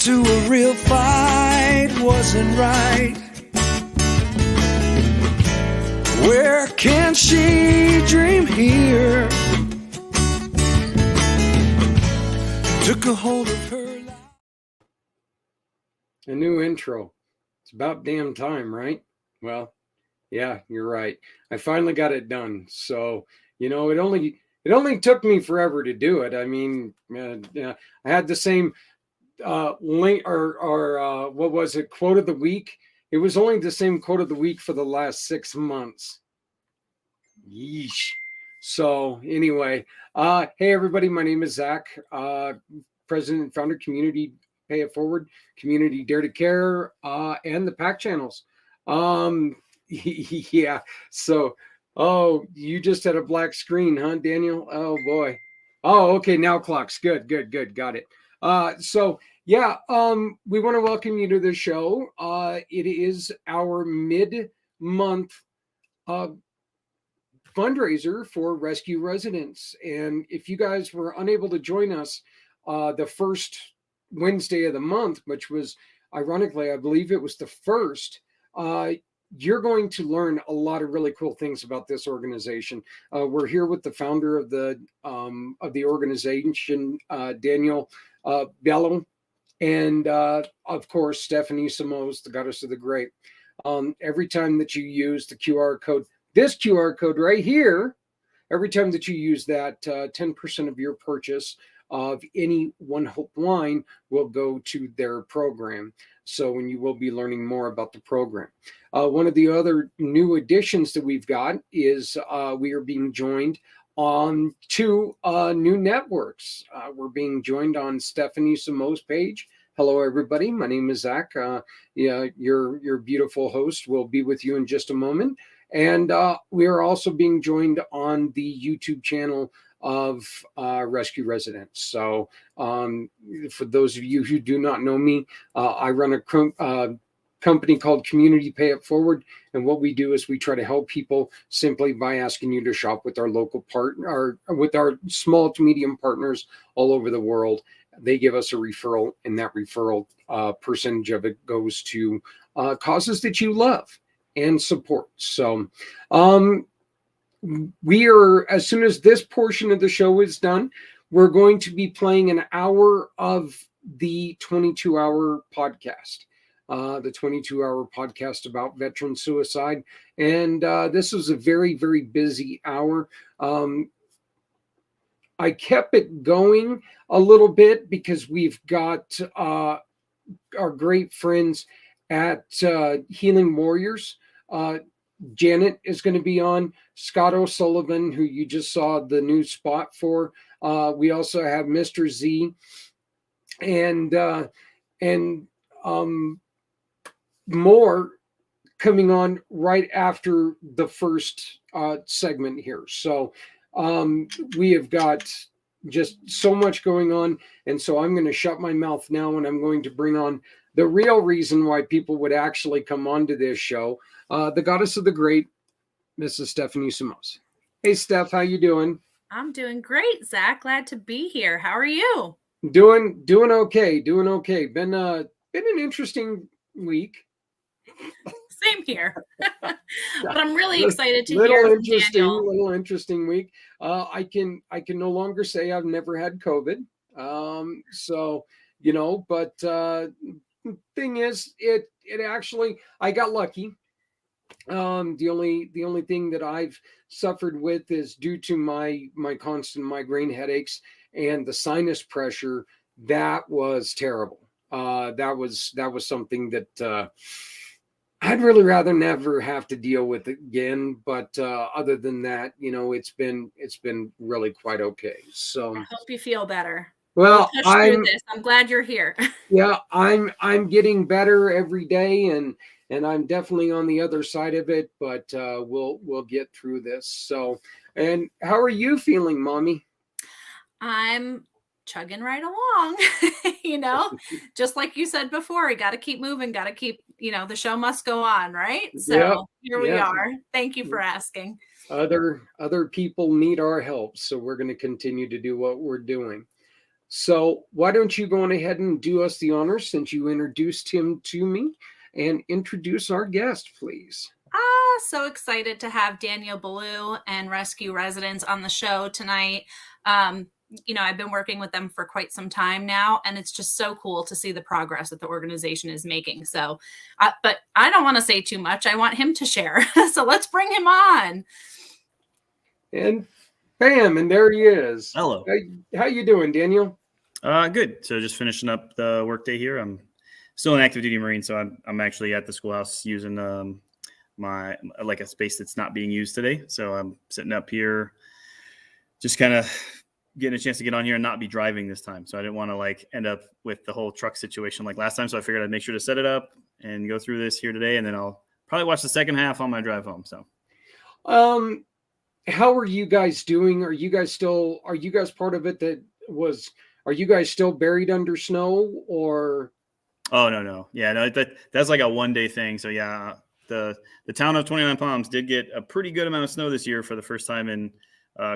to a real fight wasn't right. Where can she dream here? Took a hold of her life. A new intro. It's about damn time, right? Well, yeah, you're right. I finally got it done. So, it only took me forever to do it. I mean, I had the same link or what was it, quote of the week. It was only the same quote of the week for the last 6 months. Yeesh. So anyway, hey everybody, my name is Zach, president and founder, Community Pay It Forward, Community Dare to Care, and the PAC channels. Yeah. So, you just had a black screen, huh, Daniel? Oh boy. Oh, okay. Now clocks. Good. Got it. So yeah, we want to welcome you to the show. It is our mid-month fundraiser for rescue residents. And if you guys were unable to join us the first Wednesday of the month, which was ironically, I believe it was the first, you're going to learn a lot of really cool things about this organization. We're here with the founder of the organization, Daniel Bello, and of course, Stephanie Samos, the goddess of the grape. Every time that you use the QR code, this QR code right here, every time that you use that, 10% of your purchase of any One Hope wine will go to their program. So, and you will be learning more about the program. One of the other new additions that we've got is we are being joined on two new networks. We're being joined on Stephanie Samos' page. Hello, everybody. My name is Zach. Your beautiful host will be with you in just a moment. And we are also being joined on the YouTube channel of Rescue Residents. So for those of you who do not know me, I run a company called Community Pay It Forward. And what we do is we try to help people simply by asking you to shop with our local partner, or with our small to medium partners all over the world. They give us a referral, and that referral percentage of it goes to causes that you love and support. So we are, as soon as this portion of the show is done, we're going to be playing an hour of the 22-hour podcast, the 22-hour podcast about veteran suicide. And this was a very, very busy hour. I kept it going a little bit because we've got our great friends at Healing Warriors. Janet is going to be on, Scott O'Sullivan, who you just saw the new spot for. We also have Mr. Z and more coming on right after the first segment here. So we have got just so much going on. And so I'm going to shut my mouth now, and I'm going to bring on the real reason why people would actually come onto this show. The goddess of the grape, Mrs. Stephanie Samos. Hey, Steph, how you doing? I'm doing great, Zach. Glad to be here. How are you? Doing okay. Been an interesting week. Same here. But I'm really excited to hear from Daniel. Little interesting week. I can no longer say I've never had COVID. So, but thing is, it actually, I got lucky. The only thing that I've suffered with is due to my constant migraine headaches and the sinus pressure. That was terrible. That was something that I'd really rather never have to deal with again. But other than that, it's been really quite okay. So I hope you feel better. Well, I'm glad you're here. Yeah, I'm getting better every day, and I'm definitely on the other side of it, but we'll get through this. So, and how are you feeling, Mommy? I'm chugging right along, just like you said before, we got to keep moving, got to keep, the show must go on, right? So here we are. Thank you for asking. Other people need our help, so we're going to continue to do what we're doing. So why don't you go on ahead and do us the honor, since you introduced him to me, and introduce our guest, please. So excited to have Daniel Ballou and Rescue Residents on the show tonight. I've been working with them for quite some time now, and it's just so cool to see the progress that the organization is making. So, but I don't want to say too much. I want him to share. So let's bring him on. And bam, and there he is. Hello. How you doing, Daniel? Good. So just finishing up the workday here. I'm still an active duty Marine, so I'm actually at the schoolhouse using my a space that's not being used today. So I'm sitting up here, just kind of getting a chance to get on here and not be driving this time. So I didn't want to end up with the whole truck situation like last time. So I figured I'd make sure to set it up and go through this here today, and then I'll probably watch the second half on my drive home. So, how are you guys doing? Are you guys part of it? Are you guys still buried under snow, or? Oh, no. Yeah, no, that's like a 1-day thing. So yeah, the town of 29 Palms did get a pretty good amount of snow this year for the first time in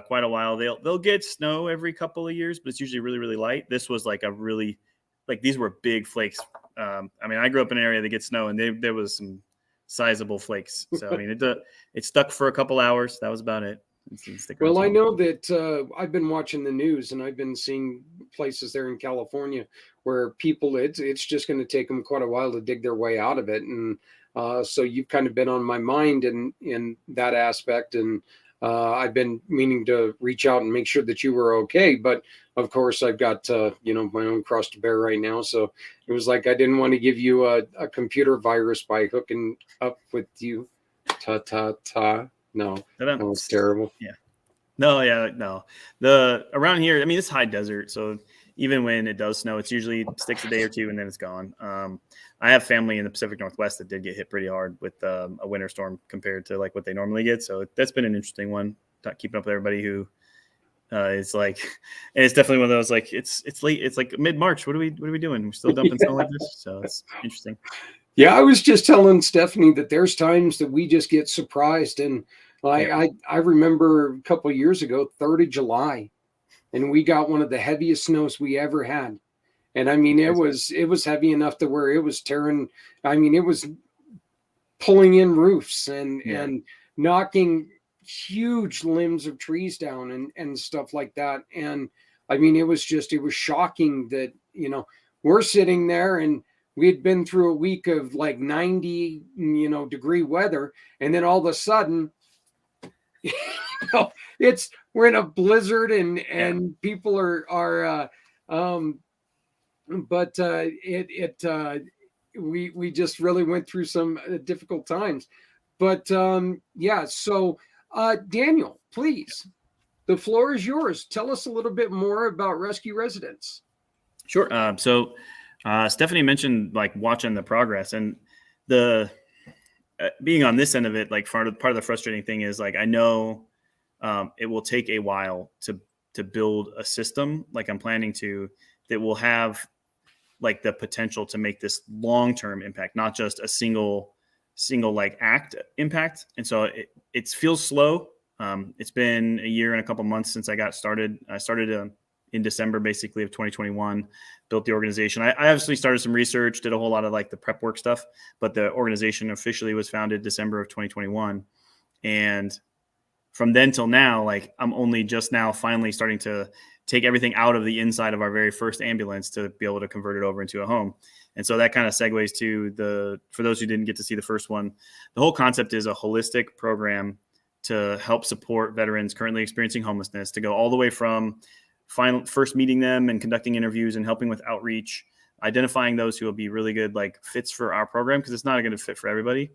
quite a while. They'll get snow every couple of years, but it's usually really, really light. This was these were big flakes. I grew up in an area that gets snow, and there was some sizable flakes. So it stuck for a couple hours. That was about it. Well, I know that I've been watching the news, and I've been seeing places there in California where people, it's just going to take them quite a while to dig their way out of it. And so you've kind of been on my mind in that aspect. And I've been meaning to reach out and make sure that you were okay. But of course, I've got, my own cross to bear right now. So it was like I didn't want to give you a computer virus by hooking up with you. No, that was terrible. Yeah. No. Around here, it's high desert. So even when it does snow, it's usually sticks a day or two and then it's gone. I have family in the Pacific Northwest that did get hit pretty hard with a winter storm compared to what they normally get. So that's been an interesting one, keeping up with everybody who is and it's definitely one of those, it's late. It's like mid-March. What are we doing? We're still dumping snow like this. So it's interesting. Yeah. I was just telling Stephanie that there's times that we just get surprised. And I remember a couple of years ago, 3rd of July, and we got one of the heaviest snows we ever had. And it was heavy enough to where it was tearing. It was pulling in roofs and knocking huge limbs of trees down and stuff like that. And it was shocking that, we're sitting there and we had been through a week of 90, degree weather. And then all of a sudden, we're in a blizzard and people we just really went through some difficult times. But so Daniel, please, the floor is yours. Tell us a little bit more about Rescue Residents. Sure. So Stephanie mentioned watching the progress, and the being on this end of it, part of the frustrating thing is I know it will take a while to build a system I'm planning to, that will have the potential to make this long-term impact, not just a single act impact. And so it feels slow. It's been a year and a couple months since I got started. I started in December, basically, of 2021, built the organization. I obviously started some research, did a whole lot of the prep work stuff, but the organization officially was founded December of 2021. And from then till now, I'm only just now finally starting to take everything out of the inside of our very first ambulance to be able to convert it over into a home. And so that kind of segues to for those who didn't get to see the first one, the whole concept is a holistic program to help support veterans currently experiencing homelessness, to go all the way from first meeting them and conducting interviews and helping with outreach, identifying those who will be really good fits for our program, because it's not a good fit for everybody,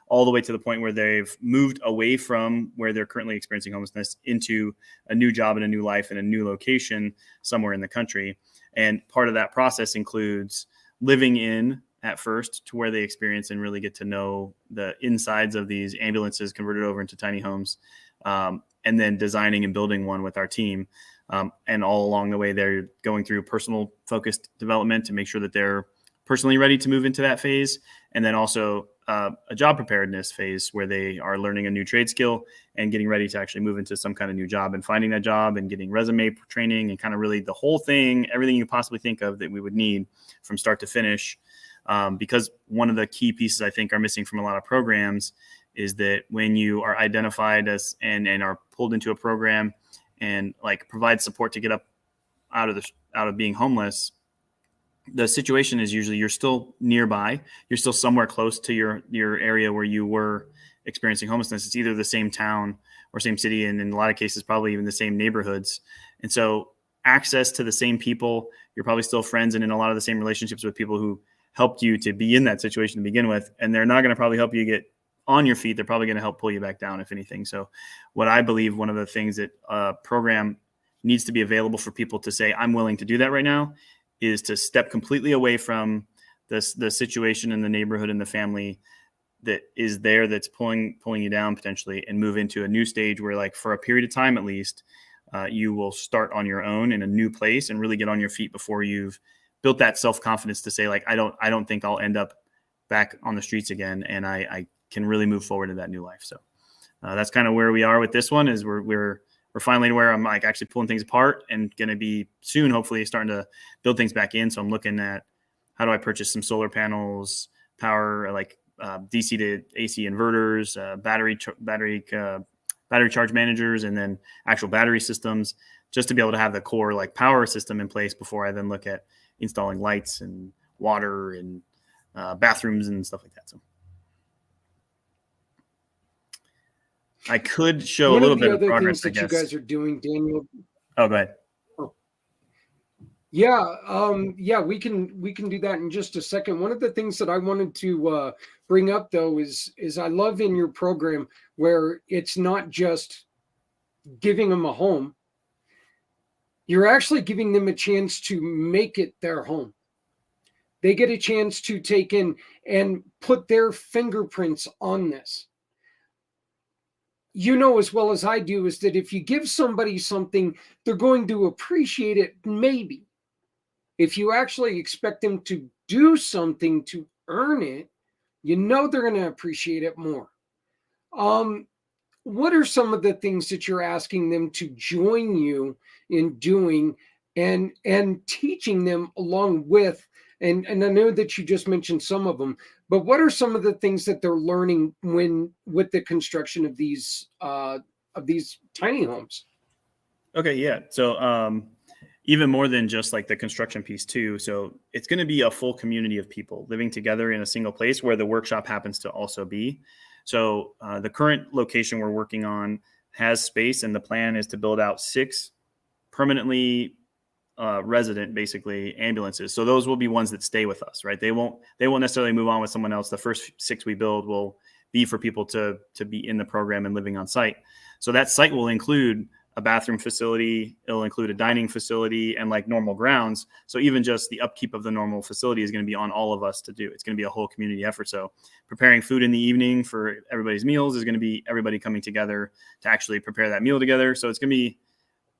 all the way to the point where they've moved away from where they're currently experiencing homelessness into a new job and a new life in a new location somewhere in the country. And part of that process includes living in at first to where they experience and really get to know the insides of these ambulances converted over into tiny homes, and then designing and building one with our team. And all along the way, they're going through personal focused development to make sure that they're personally ready to move into that phase. And then also a job preparedness phase where they are learning a new trade skill and getting ready to actually move into some kind of new job and finding that job and getting resume training and kind of really the whole thing, everything you possibly think of that we would need from start to finish. Because one of the key pieces I think are missing from a lot of programs is that when you are identified as and are pulled into a program and like provide support to get up out of being homeless, the situation is usually you're still nearby. You're still somewhere close to your area where you were experiencing homelessness. It's either the same town or same city, and in a lot of cases, probably even the same neighborhoods. And so access to the same people, you're probably still friends and in a lot of the same relationships with people who helped you to be in that situation to begin with. And they're not going to probably help you get on your feet. They're probably going to help pull you back down, if anything. So what I believe one of the things that a program needs to be available for people to say, I'm willing to do that right now, is to step completely away from the situation in the neighborhood and the family that is there that's pulling you down potentially, and move into a new stage where, like, for a period of time at least, you will start on your own in a new place and really get on your feet before you've built that self-confidence to say, like, I don't think I'll end up back on the streets again, and I can really move forward in that new life. So that's kind of where we are with this one. Is we're finally to where I'm like actually pulling things apart and going to be soon, hopefully, starting to build things back in. So I'm looking at how do I purchase some solar panels, power, like DC to AC inverters, battery charge managers, and then actual battery systems, just to be able to have the core like power system in place before I then look at installing lights and water and bathrooms and stuff like that. So I could show a little bit of progress, I guess. You guys are doing, Daniel. Oh, go ahead. Oh. Yeah, we can do that in just a second. One of the things that I wanted to bring up though is I love in your program where it's not just giving them a home. You're actually giving them a chance to make it their home. They get a chance to take in and put their fingerprints on this. You know as well as I do is that if you give somebody something, they're going to appreciate it maybe. If you actually expect them to do something to earn it, you know they're going to appreciate it more. What are some of the things that you're asking them to join you in doing and teaching them along with? And I know that you just mentioned some of them, but what are some of the things that they're learning with the construction of these tiny homes? Okay, yeah. So even more than just like the construction piece too. So it's going to be a full community of people living together in a single place where the workshop happens to also be. So the current location we're working on has space, and the plan is to build out 6 permanently resident, basically, ambulances. So those will be ones that stay with us, right? They won't necessarily move on with someone else. The first 6 we build will be for people to be in the program and living on site. So that site will include a bathroom facility. It'll include a dining facility and like normal grounds. So even just the upkeep of the normal facility is going to be on all of us to do. It's going to be a whole community effort. So preparing food in the evening for everybody's meals is going to be everybody coming together to actually prepare that meal together. So it's going to be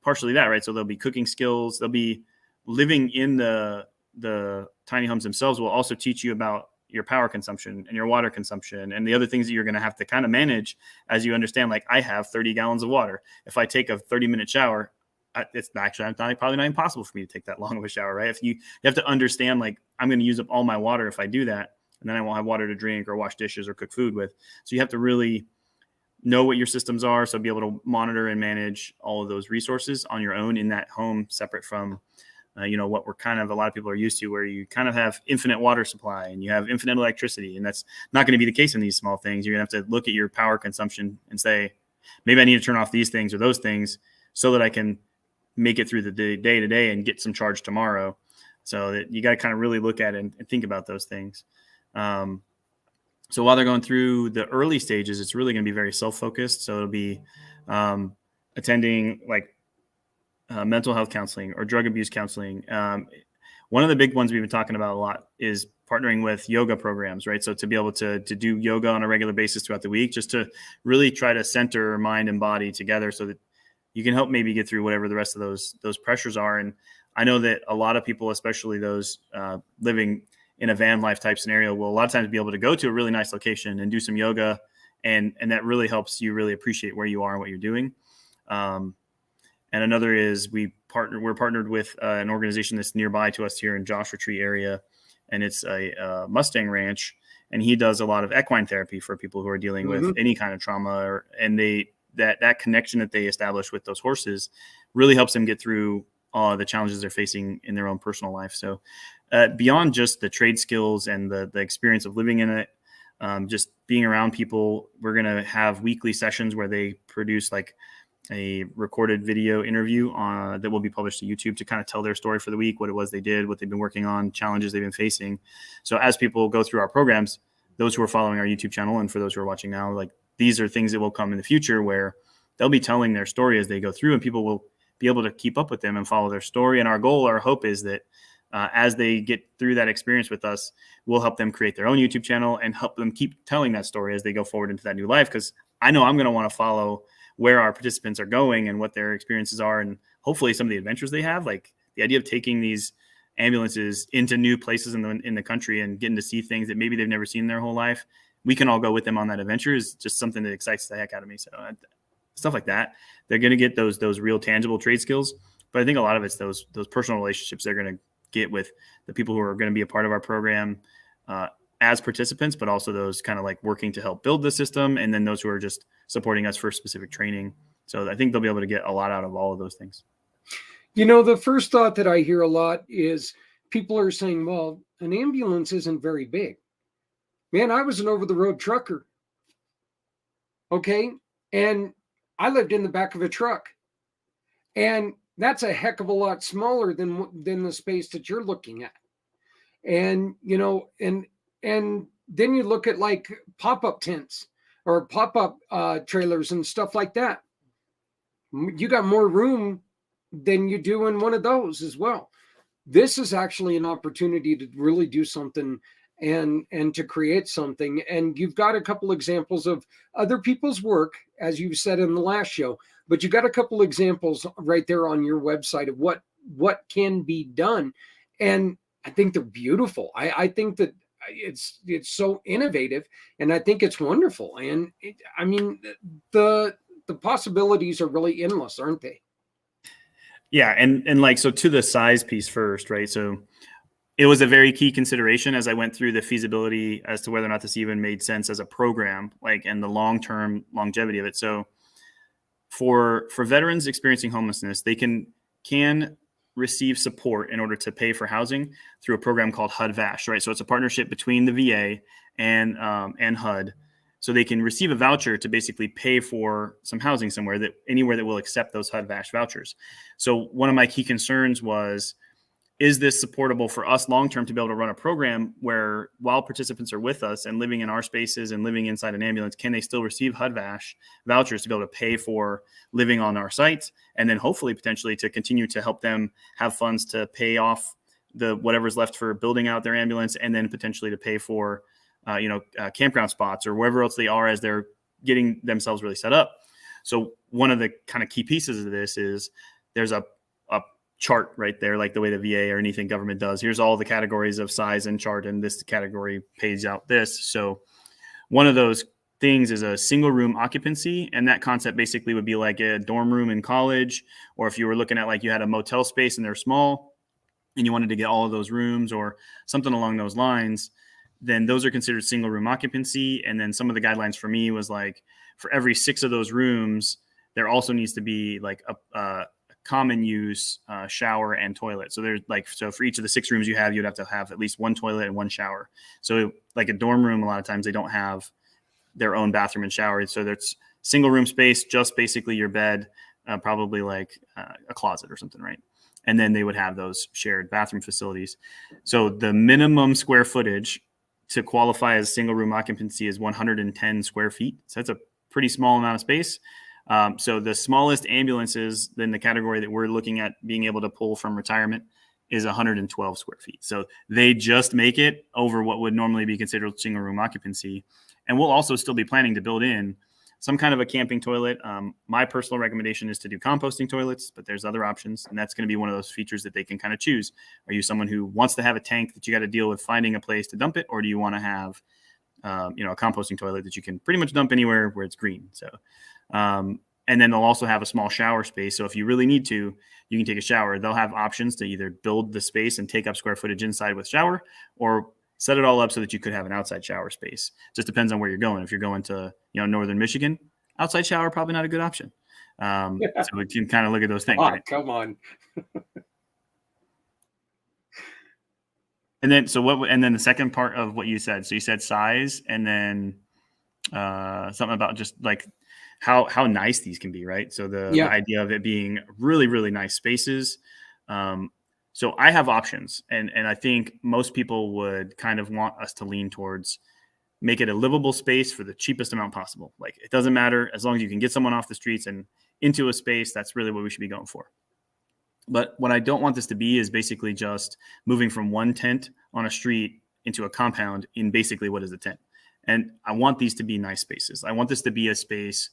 partially that, right? So there'll be cooking skills. They'll be living in the tiny homes themselves. Will also teach you about your power consumption and your water consumption and the other things that you're going to have to kind of manage as you understand, like, I have 30 gallons of water. If I take a 30-minute shower, it's actually probably not impossible for me to take that long of a shower, right? If you have to understand, like, I'm going to use up all my water if I do that, and then I won't have water to drink or wash dishes or cook food with. So you have to really know what your systems are. So be able to monitor and manage all of those resources on your own in that home, separate from what we're kind of, a lot of people are used to, where you kind of have infinite water supply and you have infinite electricity. And that's not going to be the case in these small things. You're going to have to look at your power consumption and say, maybe I need to turn off these things or those things so that I can make it through the day to day and get some charge tomorrow. So that you got to kind of really look at it and think about those things. So while they're going through the early stages, it's really going to be very self-focused. So it'll be attending like mental health counseling or drug abuse counseling. One of the big ones we've been talking about a lot is partnering with yoga programs, right? So to be able to do yoga on a regular basis throughout the week, just to really try to center mind and body together so that you can help maybe get through whatever the rest of those pressures are. And I know that a lot of people, especially those living in a van life type scenario will a lot of times be able to go to a really nice location and do some yoga. And that really helps you really appreciate where you are and what you're doing. And another is we're partnered with an organization that's nearby to us here in Joshua Tree area. And it's a Mustang ranch. And he does a lot of equine therapy for people who are dealing with any kind of trauma, and that connection that they establish with those horses really helps them get through the challenges they're facing in their own personal life. So beyond just the trade skills and the experience of living in it, just being around people, we're going to have weekly sessions where they produce like a recorded video interview that will be published to YouTube to kind of tell their story for the week, what it was they did, what they've been working on, challenges they've been facing. So as people go through our programs, those who are following our YouTube channel, and for those who are watching now, like these are things that will come in the future where they'll be telling their story as they go through, and people will be able to keep up with them and follow their story. And our goal, our hope is that as they get through that experience with us, we'll help them create their own YouTube channel and help them keep telling that story as they go forward into that new life. Because I know I'm going to want to follow where our participants are going and what their experiences are, and hopefully some of the adventures they have. Like the idea of taking these ambulances into new places in the country and getting to see things that maybe they've never seen in their whole life. We can all go with them on that adventure is just something that excites the heck out of me. So stuff like that, they're going to get those real tangible trade skills. But I think a lot of it's those personal relationships they're going to get with the people who are going to be a part of our program as participants, but also those kind of like working to help build the system, and then those who are just supporting us for specific training. So I think they'll be able to get a lot out of all of those things. You know, the first thought that I hear a lot is people are saying, well, an ambulance isn't very big. Man, I was an over-the-road trucker. Okay. And I lived in the back of a truck. And that's a heck of a lot smaller than the space that you're looking at. And, you know, and then you look at like pop-up tents or pop-up trailers and stuff like that. You got more room than you do in one of those as well. This is actually an opportunity to really do something and to create something. And you've got a couple examples of other people's work, as you said in the last show, but you got a couple examples right there on your website of what can be done. And I think they're beautiful. I think that it's so innovative, and I think it's wonderful. And I mean, the possibilities are really endless, aren't they? Yeah. And like, so to the size piece first, right? So it was a very key consideration as I went through the feasibility as to whether or not this even made sense as a program, like, and the long-term longevity of it. So for veterans experiencing homelessness, they can receive support in order to pay for housing through a program called HUD-VASH, right? So it's a partnership between the VA and HUD. So they can receive a voucher to basically pay for some housing anywhere that will accept those HUD-VASH vouchers. So one of my key concerns was, is this supportable for us long-term to be able to run a program where while participants are with us and living in our spaces and living inside an ambulance, can they still receive HUD-VASH vouchers to be able to pay for living on our site? And then hopefully potentially to continue to help them have funds to pay off whatever's left for building out their ambulance, and then potentially to pay for campground spots or wherever else they are as they're getting themselves really set up. So one of the kind of key pieces of this is there's a chart right there, like the way the VA or anything government does. Here's all the categories of size and chart, and this category pays out this. So one of those things is a single room occupancy. And that concept basically would be like a dorm room in college, or if you were looking at like you had a motel space and they're small and you wanted to get all of those rooms or something along those lines, then those are considered single room occupancy. And then some of the guidelines for me was like, for every 6 of those rooms, there also needs to be like a common use shower and toilet. So there's like, so for each of the 6 rooms you have, you'd have to have at least 1 toilet and 1 shower. So like a dorm room, a lot of times they don't have their own bathroom and shower. So there's single room space, just basically your bed, probably like a closet or something, right? And then they would have those shared bathroom facilities. So the minimum square footage to qualify as single room occupancy is 110 square feet. So that's a pretty small amount of space. So the smallest ambulances, then the category that we're looking at being able to pull from retirement, is 112 square feet. So they just make it over what would normally be considered single room occupancy. And we'll also still be planning to build in some kind of a camping toilet. My personal recommendation is to do composting toilets, but there's other options. And that's going to be one of those features that they can kind of choose. Are you someone who wants to have a tank that you got to deal with finding a place to dump it? Or do you want to have, a composting toilet that you can pretty much dump anywhere where it's green? So, and then they'll also have a small shower space. So if you really need to, you can take a shower. They'll have options to either build the space and take up square footage inside with shower, or set it all up so that you could have an outside shower space. Just depends on where you're going. If you're going to, northern Michigan, outside shower, probably not a good option. So we can kind of look at those things. Right? Come on. And then the second part of what you said. So you said size, and then something about just like how nice these can be, right? So the idea of it being really, really nice spaces. So I have options, and I think most people would kind of want us to lean towards make it a livable space for the cheapest amount possible. Like, it doesn't matter, as long as you can get someone off the streets and into a space, that's really what we should be going for. But what I don't want this to be is basically just moving from one tent on a street into a compound in basically what is a tent. And I want these to be nice spaces. I want this to be a space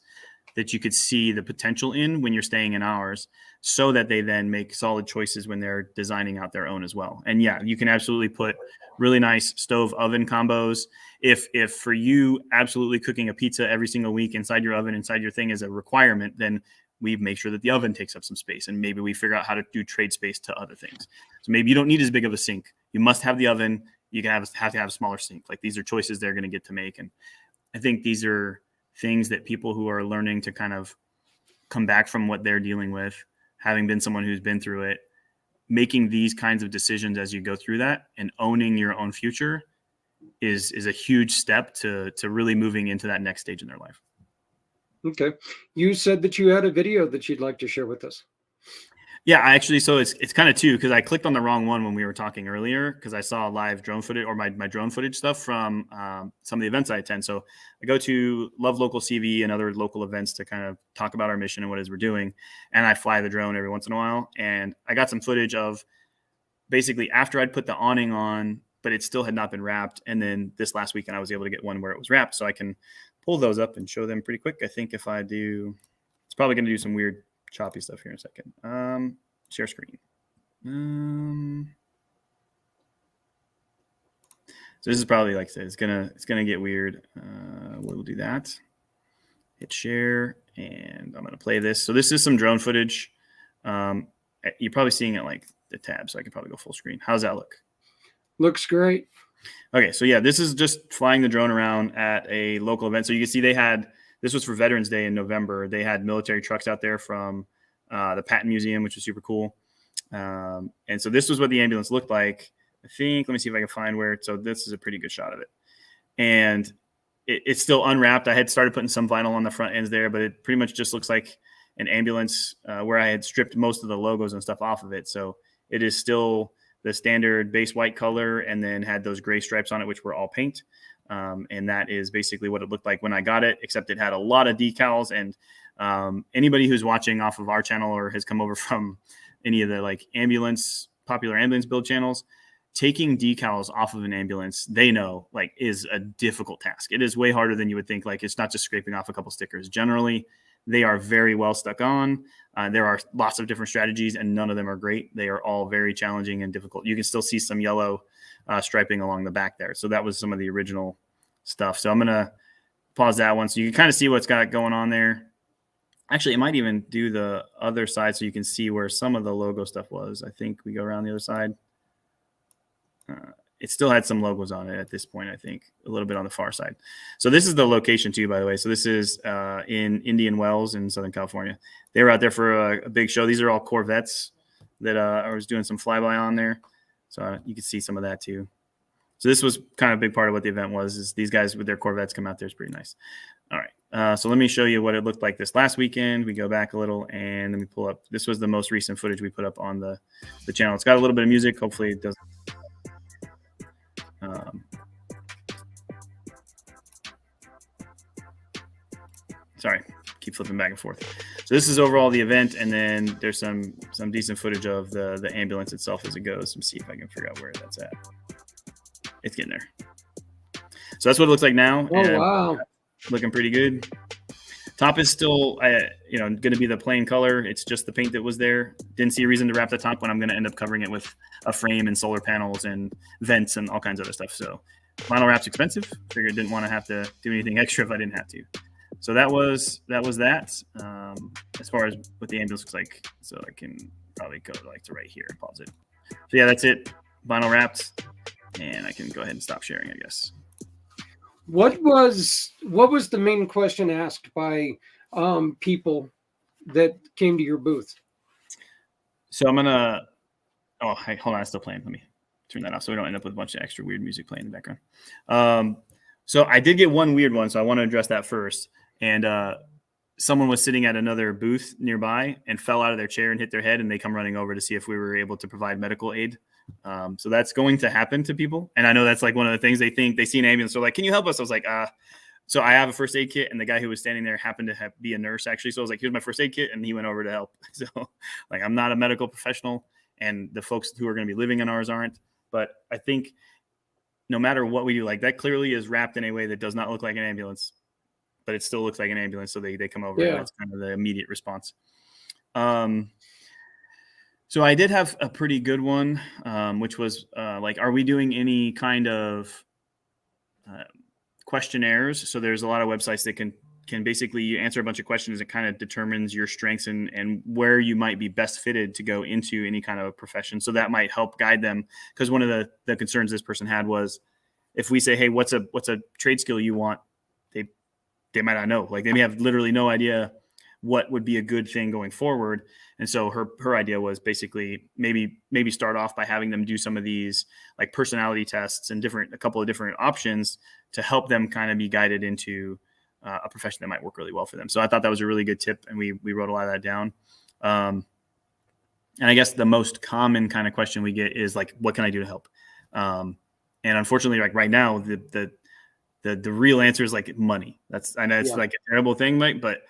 that you could see the potential in when you're staying in ours, so that they then make solid choices when they're designing out their own as well. And yeah, you can absolutely put really nice stove oven combos. If for you, absolutely cooking a pizza every single week inside your oven, inside your thing is a requirement, then we make sure that the oven takes up some space, and maybe we figure out how to do trade space to other things. So maybe you don't need as big of a sink. You must have the oven. You can have to have a smaller sink. Like, these are choices they're going to get to make. And I think these are things that people who are learning to kind of come back from what they're dealing with, having been someone who's been through it, making these kinds of decisions as you go through that and owning your own future is a huge step to really moving into that next stage in their life. Okay. You said that you had a video that you'd like to share with us. Yeah, so it's kind of two, because I clicked on the wrong one when we were talking earlier, because I saw live drone footage, or my drone footage stuff from some of the events I attend. So I go to Love Local CV and other local events to kind of talk about our mission and what it is we're doing. And I fly the drone every once in a while. And I got some footage of basically after I'd put the awning on, but it still had not been wrapped. And then this last weekend, I was able to get one where it was wrapped. So I can pull those up and show them pretty quick. I think if I do, it's probably going to do some weird choppy stuff here in a second. Share screen. So this is probably, like I said, it's gonna get weird. We'll do that. Hit share, and I'm gonna play this. So this is some drone footage. You're probably seeing it like the tab, so I can probably go full screen. How's that look? Looks great. Okay, so yeah, this is just flying the drone around at a local event. So you can see this was for Veterans Day in November. They had military trucks out there from the Patton Museum, which was super cool. And so this was what the ambulance looked like. I think, let me see if I can find where. So this is a pretty good shot of it. And it's still unwrapped. I had started putting some vinyl on the front ends there, but it pretty much just looks like an ambulance where I had stripped most of the logos and stuff off of it. So it is still the standard base white color, and then had those gray stripes on it, which were all paint. And that is basically what it looked like when I got it, except it had a lot of decals. And anybody who's watching off of our channel or has come over from any of the like popular ambulance build channels, taking decals off of an ambulance, they know, like, is a difficult task. It is way harder than you would think. Like, it's not just scraping off a couple stickers. Generally, they are very well stuck on. There are lots of different strategies, and none of them are great. They are all very challenging and difficult. You can still see some yellow striping along the back there. So that was some of the original stuff. So I'm going to pause that one so you can kind of see what's got going on there. Actually, it might even do the other side so you can see where some of the logo stuff was. I think we go around the other side. It still had some logos on it at this point, I think, a little bit on the far side. So this is the location too, by the way. So this is in Indian Wells in Southern California. They were out there for a big show. These are all Corvettes that I was doing some flyby on there. So you can see some of that too. So this was kind of a big part of what the event was, is these guys with their Corvettes come out there. It's pretty nice. All right. So let me show you what it looked like this last weekend. We go back a little and let me pull up. This was the most recent footage we put up on the channel. It's got a little bit of music. Hopefully it doesn't. Sorry, keep flipping back and forth. So this is overall the event, and then there's some decent footage of the ambulance itself as it goes. Let me see if I can figure out where that's at. It's getting there. So that's what it looks like now. Oh, wow. Looking pretty good. Top is still, going to be the plain color. It's just the paint that was there. Didn't see a reason to wrap the top when I'm going to end up covering it with a frame and solar panels and vents and all kinds of other stuff. So vinyl wrap's expensive. Figured didn't want to have to do anything extra if I didn't have to. So that was that. As far as what the ambulance looks like, so I can probably go to right here and pause it. So yeah, that's it. Vinyl wrapped, and I can go ahead and stop sharing, I guess. What was the main question asked by people that came to your booth? So I'm gonna. Oh, hey, hold on, it's still playing. Let me turn that off so we don't end up with a bunch of extra weird music playing in the background. So I did get one weird one, so I want to address that first. And someone was sitting at another booth nearby and fell out of their chair and hit their head, and they come running over to see if we were able to provide medical aid. So that's going to happen to people. And I know that's like one of the things they see an ambulance. They're like, can you help us? I was like, so I have a first aid kit, and the guy who was standing there happened to be a nurse actually. So I was like, here's my first aid kit. And he went over to help. So like, I'm not a medical professional, and the folks who are going to be living in ours aren't, but I think no matter what we do, like that clearly is wrapped in a way that does not look like an ambulance, but it still looks like an ambulance. So they come over. Yeah. And that's kind of the immediate response. So I did have a pretty good one, which was like, are we doing any kind of questionnaires? So there's a lot of websites that can basically answer a bunch of questions. It kind of determines your strengths and where you might be best fitted to go into any kind of a profession. So that might help guide them. Because one of the concerns this person had was if we say, hey, what's a trade skill you want? They might not know. Like they may have literally no idea what would be a good thing going forward. And so her idea was basically maybe start off by having them do some of these like personality tests and a couple of different options to help them kind of be guided into a profession that might work really well for them. So I thought that was a really good tip, and we wrote a lot of that down. And I guess the most common kind of question we get is like, what can I do to help? And unfortunately, like right now, the real answer is like money. I know it's like a terrible thing, Mike, but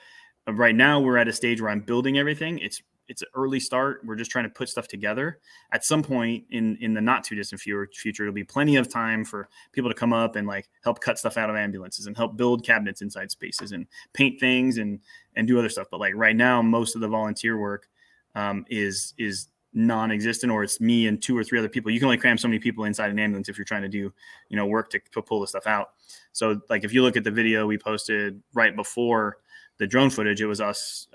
right now we're at a stage where I'm building everything. It's an early start. We're just trying to put stuff together. At some point in the not too distant future, there'll be plenty of time for people to come up and like help cut stuff out of ambulances and help build cabinets inside spaces and paint things and do other stuff. But like right now, most of the volunteer work is non-existent, or it's me and 2 or 3 other people. You can only cram so many people inside an ambulance if you're trying to do, work to pull the stuff out. So like, if you look at the video we posted right before the drone footage, it was us,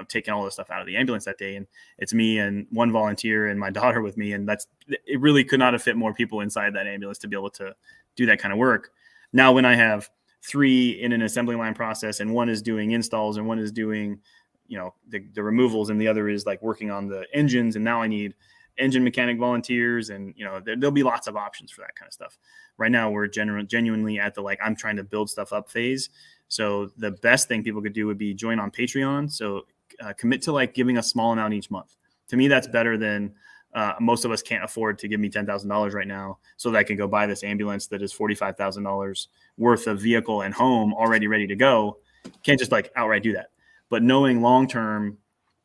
taking all the stuff out of the ambulance that day. And it's me and 1 volunteer and my daughter with me. And it really could not have fit more people inside that ambulance to be able to do that kind of work. Now, when I have 3 in an assembly line process and 1 is doing installs and 1 is doing, the removals, and the other is like working on the engines. And now I need engine mechanic volunteers, and, there'll be lots of options for that kind of stuff. Right now, we're genuinely at the, I'm trying to build stuff up phase. So the best thing people could do would be join on Patreon. So commit to giving a small amount each month. To me, that's better than most of us can't afford to give me $10,000 right now so that I can go buy this ambulance that is $45,000 worth of vehicle and home already ready to go. Can't just outright do that. But knowing long-term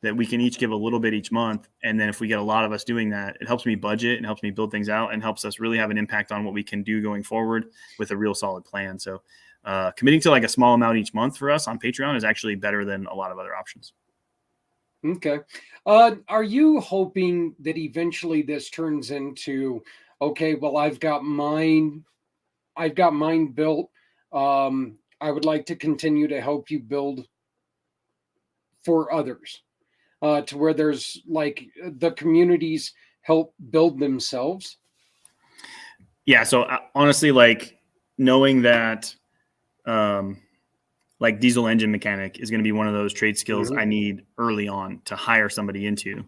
that we can each give a little bit each month. And then if we get a lot of us doing that, it helps me budget and helps me build things out and helps us really have an impact on what we can do going forward with a real solid plan. So committing to a small amount each month for us on Patreon is actually better than a lot of other options. Okay. Are you hoping that eventually this turns into, okay, well, I've got mine built. I would like to continue to help you build for others, to where there's the communities help build themselves? Yeah. So honestly, knowing that, diesel engine mechanic is going to be one of those trade skills I need early on to hire somebody into.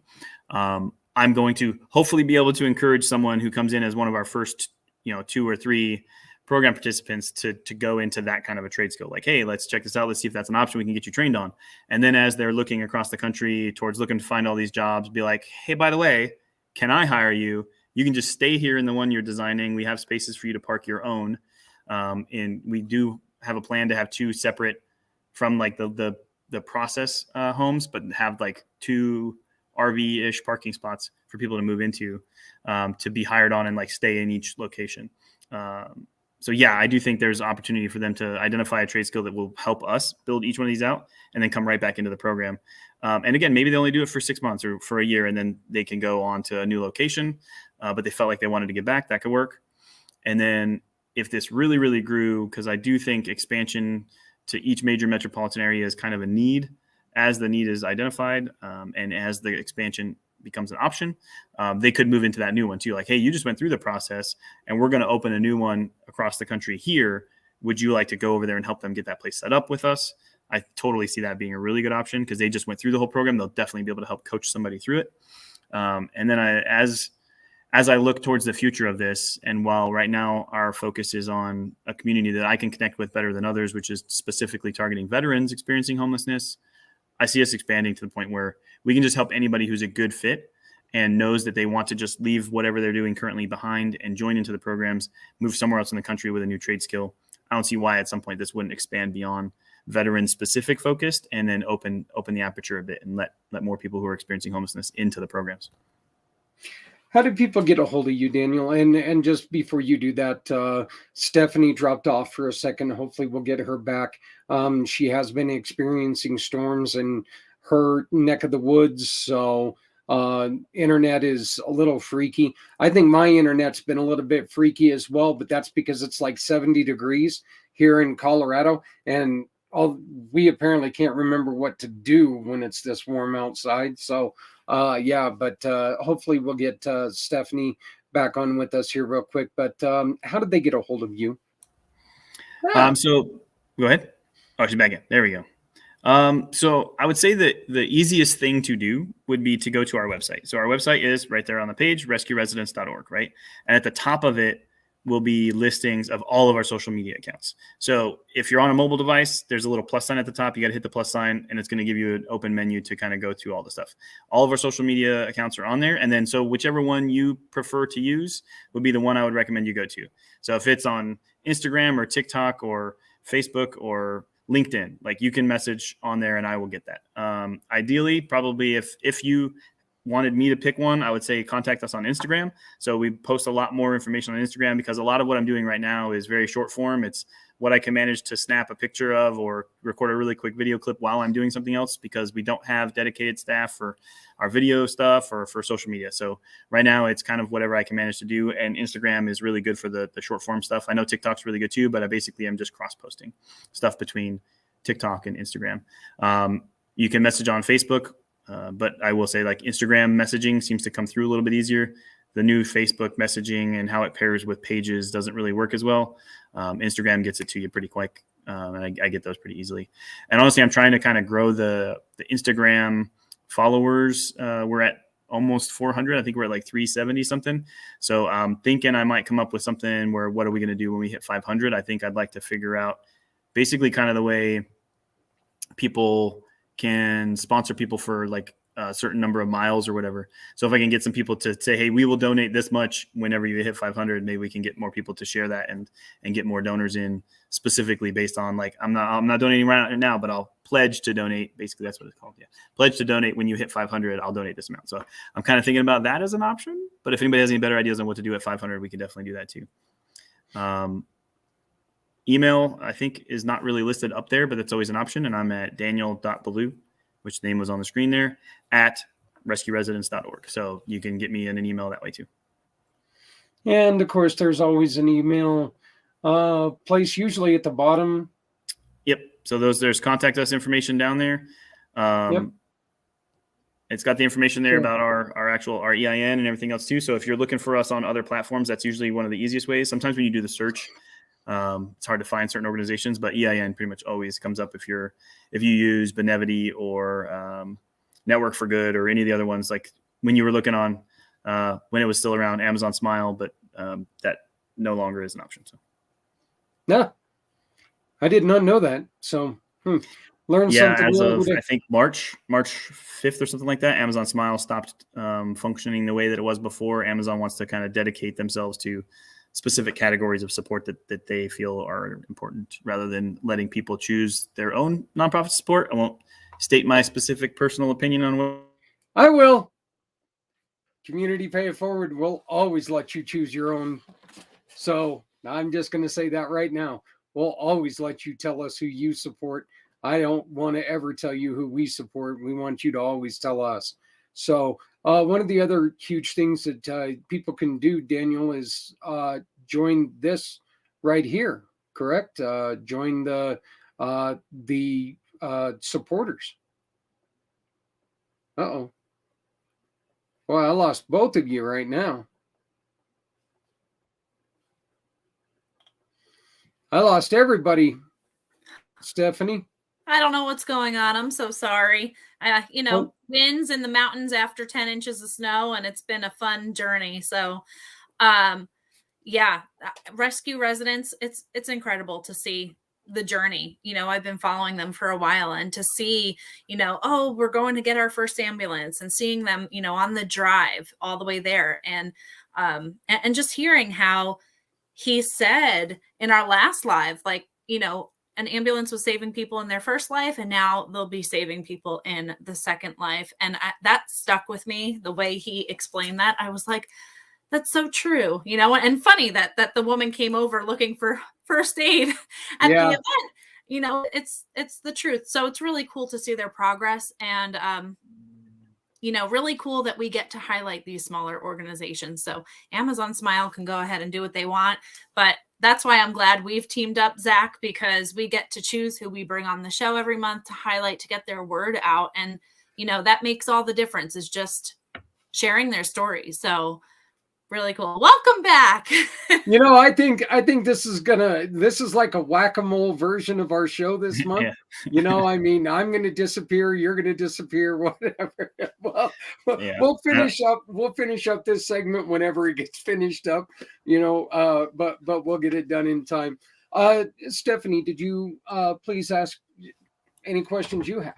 I'm going to hopefully be able to encourage someone who comes in as one of our first, 2 or 3 program participants to go into that kind of a trade skill. Hey, let's check this out. Let's see if that's an option we can get you trained on. And then as they're looking across the country towards looking to find all these jobs, be like, hey, by the way, can I hire you? You can just stay here in the one you're designing. We have spaces for you to park your own. And we do have a plan to have 2 separate from the process homes, but have 2 RV-ish parking spots for people to move into, to be hired on and stay in each location. So yeah, I do think there's opportunity for them to identify a trade skill that will help us build each one of these out and then come right back into the program. And again, maybe they only do it for 6 months or for a year, and then they can go on to a new location. But they felt like they wanted to get back. That could work. And then if this really, really grew, because I do think expansion to each major metropolitan area is kind of a need as the need is identified, and as the expansion becomes an option, they could move into that new one too. Like, hey, you just went through the process and we're going to open a new one across the country here. Would you like to go over there and help them get that place set up with us? I totally see that being a really good option because they just went through the whole program. They'll definitely be able to help coach somebody through it. And then as I look towards the future of this, and while right now our focus is on a community that I can connect with better than others, which is specifically targeting veterans experiencing homelessness, I see us expanding to the point where we can just help anybody who's a good fit and knows that they want to just leave whatever they're doing currently behind and join into the programs, move somewhere else in the country with a new trade skill. I don't see why at some point this wouldn't expand beyond veteran specific focused, and then open the aperture a bit and let more people who are experiencing homelessness into the programs. How do people get a hold of you, Daniel? And just before you do that, Stephanie dropped off for a second. Hopefully we'll get her back. She has been experiencing storms in her neck of the woods, so internet is a little freaky. I think my internet's been a little bit freaky as well, but that's because it's like 70 degrees here in Colorado, and we apparently can't remember what to do when it's this warm outside. So but hopefully we'll get Stephanie back on with us here real quick. But how did they get a hold of you? So go ahead. Oh, she's back in. There we go. So I would say that the easiest thing to do would be to go to our website. So our website is right there on the page, rescueresidence.org, right? And at the top of it will be listings of all of our social media accounts. So if you're on a mobile device, there's a little plus sign at the top. You got to hit the plus sign, and it's going to give you an open menu to kind of go through all the stuff. All of our social media accounts are on there. And then so whichever one you prefer to use would be the one I would recommend you go to. So if it's on Instagram or TikTok or Facebook or LinkedIn, like you can message on there and I will get that. Ideally, probably if you wanted me to pick one, I would say contact us on Instagram. So we post a lot more information on Instagram because a lot of what I'm doing right now is very short form. It's what I can manage to snap a picture of or record a really quick video clip while I'm doing something else, because we don't have dedicated staff for our video stuff or for social media. So right now it's kind of whatever I can manage to do. And Instagram is really good for the short form stuff. I know TikTok's really good too, but I basically am just cross posting stuff between TikTok and Instagram. You can message on Facebook. But I will say, like, Instagram messaging seems to come through a little bit easier. The new Facebook messaging and how it pairs with pages doesn't really work as well. Instagram gets it to you pretty quick, and I get those pretty easily. And honestly, I'm trying to kind of grow the Instagram followers. We're at almost 400. I think we're at like 370 something. So I'm thinking I might come up with something where, what are we going to do when we hit 500? I think I'd like to figure out basically kind of the way people can sponsor people for like a certain number of miles or whatever. So if I can get some people to say, hey, we will donate this much whenever you hit 500, maybe we can get more people to share that and get more donors in, specifically based on, like, I'm not donating right now, but I'll pledge to donate. Basically, that's what it's called. Yeah. Pledge to donate when you hit 500, I'll donate this amount. So I'm kind of thinking about that as an option, but if anybody has any better ideas on what to do at 500, we can definitely do that too. Email, I think, is not really listed up there, but that's always an option. And I'm at daniel.ballou, which the name was on the screen there, at rescueresidence.org. So you can get me in an email that way too. And of course, there's always an email place, usually at the bottom. Yep. So there's contact us information down there. Yep. It's got the information there about our EIN and everything else too. So if you're looking for us on other platforms, that's usually one of the easiest ways. Sometimes when you do the search, it's hard to find certain organizations, but EIN pretty much always comes up if you use Benevity or Network for Good or any of the other ones, like when you were looking on when it was still around, Amazon Smile, but that no longer is an option. So no, I did not know that. So learn something. As of I think March 5th or something like that, Amazon Smile stopped functioning the way that it was before. Amazon wants to kind of dedicate themselves to specific categories of support that they feel are important, rather than letting people choose their own nonprofit support. I won't state my specific personal opinion on what. I will. Community Pay It Forward will always let you choose your own. So I'm just going to say that right now. We'll always let you tell us who you support. I don't want to ever tell you who we support. We want you to always tell us. So one of the other huge things that people can do, Daniel, is join this right here. Correct? Join the supporters. Uh-oh. Well, I lost both of you right now. I lost everybody, Stephanie. I don't know what's going on. I'm so sorry. Winds in the mountains after 10 inches of snow, and it's been a fun journey. So, rescue residents, it's incredible to see the journey. I've been following them for a while, and to see, we're going to get our first ambulance, and seeing them, on the drive all the way there. And just hearing how he said in our last live, like, an ambulance was saving people in their first life, and now they'll be saving people in the second life. And that stuck with me, the way he explained that. I was like, that's so true, and funny that the woman came over looking for first aid at the event. It's the truth. So it's really cool to see their progress, and really cool that we get to highlight these smaller organizations. So Amazon Smile can go ahead and do what they want, but that's why I'm glad we've teamed up, Zach, because we get to choose who we bring on the show every month to highlight, to get their word out. And, that makes all the difference, is just sharing their stories. So really cool. Welcome back. I think this is like a whack-a-mole version of our show this month. Yeah. I'm going to disappear. You're going to disappear, whatever. Well, we'll finish up this segment whenever it gets finished up, but we'll get it done in time. Stephanie, did you please ask any questions you have?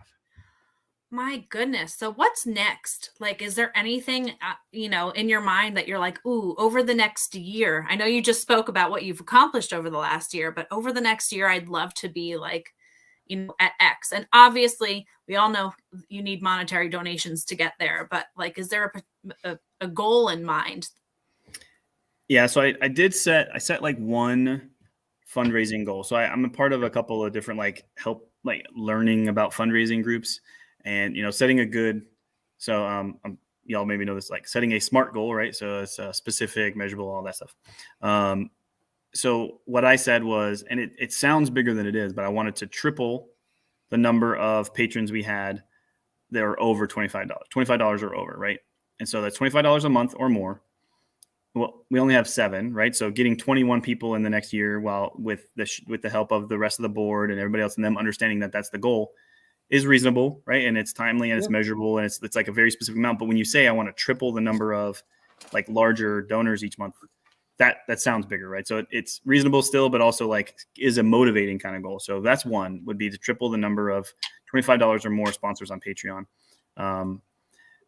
My goodness. So what's next? Like, is there anything, in your mind that you're like, ooh, over the next year? I know you just spoke about what you've accomplished over the last year, but over the next year, I'd love to be like, at X. And obviously we all know you need monetary donations to get there, but like, is there a goal in mind? Yeah. So I set like one fundraising goal. So I'm a part of a couple of different, learning about fundraising groups. And, setting a good, so y'all maybe know this, like setting a SMART goal, right? So it's specific, measurable, all that stuff. So what I said was, and it sounds bigger than it is, but I wanted to triple the number of patrons we had that were over $25 or over, right? And so that's $25 a month or more. Well, we only have 7, right? So getting 21 people in the next year, while with the help of the rest of the board and everybody else, and them understanding that that's the goal, is reasonable, right? And it's timely and it's measurable, and it's like a very specific amount. But when you say I want to triple the number of like larger donors each month, that sounds bigger, right? So it's reasonable still, but also like is a motivating kind of goal. So that's one, would be to triple the number of $25 or more sponsors on Patreon.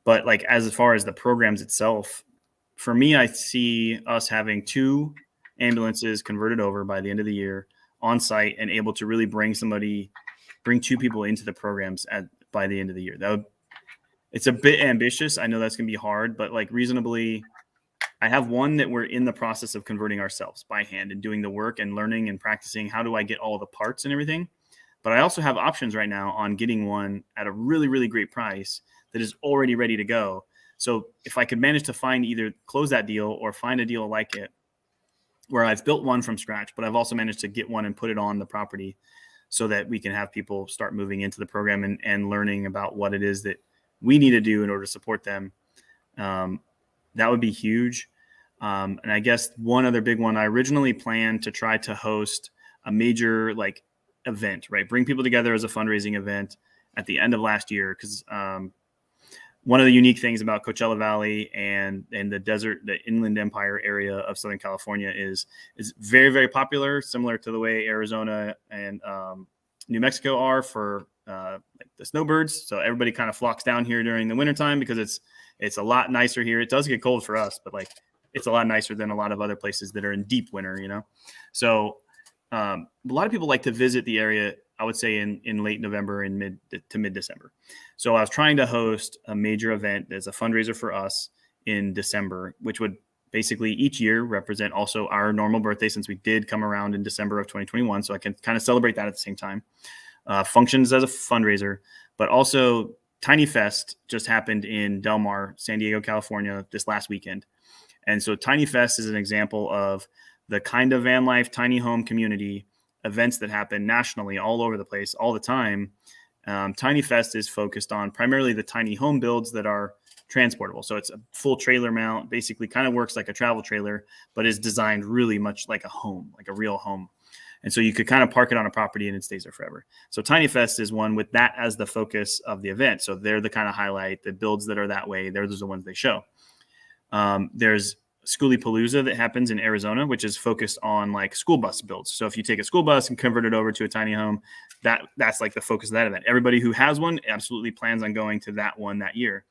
But like as far as the programs itself, for me, I see us having 2 ambulances converted over by the end of the year on site, and able to really bring 2 people into the programs by the end of the year. It's a bit ambitious. I know that's going to be hard, but like reasonably, I have one that we're in the process of converting ourselves by hand and doing the work and learning and practicing. How do I get all the parts and everything? But I also have options right now on getting one at a really, really great price that is already ready to go. So if I could manage to either close that deal or find a deal like it, where I've built one from scratch, but I've also managed to get one and put it on the property, so that we can have people start moving into the program and learning about what it is that we need to do in order to support them. That would be huge. And I guess one other big one, I originally planned to try to host a major event, right? Bring people together as a fundraising event at the end of last year. Because one of the unique things about Coachella Valley and the Inland Empire area of Southern California is very, very popular, similar to the way Arizona and New Mexico are for the snowbirds. So everybody kind of flocks down here during the wintertime because it's a lot nicer here. It does get cold for us, but it's a lot nicer than a lot of other places that are in deep winter, So a lot of people like to visit the area, I would say in late November and mid-December. So I was trying to host a major event as a fundraiser for us in December, which would basically each year represent also our normal birthday, since we did come around in December of 2021. So I can kind of celebrate that at the same time. Functions as a fundraiser, but also Tiny Fest just happened in Del Mar, San Diego, California this last weekend. And so Tiny Fest is an example of the kind of van life, tiny home community events that happen nationally all over the place all the time. Tiny Fest is focused on primarily the tiny home builds that are transportable. So it's a full trailer mount, basically kind of works like a travel trailer, but is designed really much like a home, like a real home. And so you could kind of park it on a property and it stays there forever. So Tiny Fest is one with that as the focus of the event. So they're the kind of highlight, the builds that are that way. They're the ones they show. There's Schoolypalooza that happens in Arizona, which is focused on like school bus builds. So if you take a school bus and convert it over to a tiny home, that's like the focus of that event. Everybody who has one absolutely plans on going to that one that year.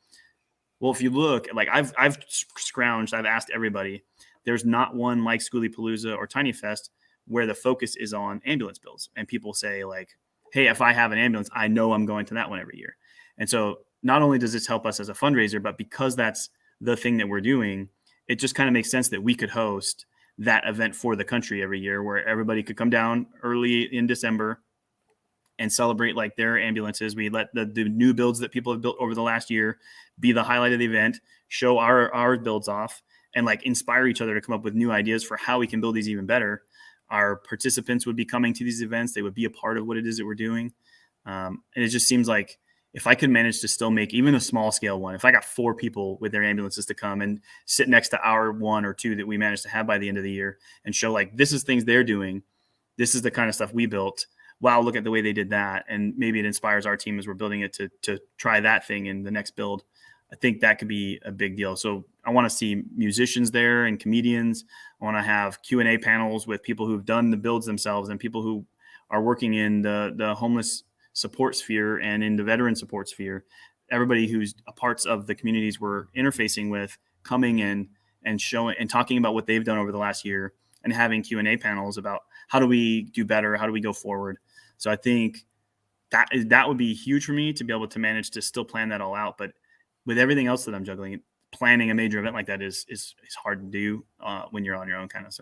Well, if you look, like I've scrounged, I've asked everybody, there's not one like Schoolypalooza or Tiny Fest where the focus is on ambulance builds. And people say like, hey, if I have an ambulance, I know I'm going to that one every year. And so not only does this help us as a fundraiser, but because that's the thing that we're doing, it just kind of makes sense that we could host that event for the country every year, where everybody could come down early in December and celebrate like their ambulances. We let the new builds that people have built over the last year be the highlight of the event, show our builds off, and like inspire each other to come up with new ideas for how we can build these even better. Our participants would be coming to these events. They would be a part of what it is that we're doing. And it just seems like if I could manage to still make even a small scale one, if I got 4 people with their ambulances to come and sit next to our 1 or 2 that we managed to have by the end of the year and show like, this is things they're doing. This is the kind of stuff we built. Wow, look at the way they did that. And maybe it inspires our team as we're building it to try that thing in the next build. I think that could be a big deal. So I want to see musicians there and comedians. I want to have Q&A panels with people who've done the builds themselves and people who are working in the homeless support sphere and in the veteran support sphere. Everybody who's a parts of the communities we're interfacing with coming in and showing and talking about what they've done over the last year and having Q&A panels about how do we do better? How do we go forward? So I think that would be huge for me to be able to manage to still plan that all out. But with everything else that I'm juggling, planning a major event like that is hard to do when you're on your own kind of.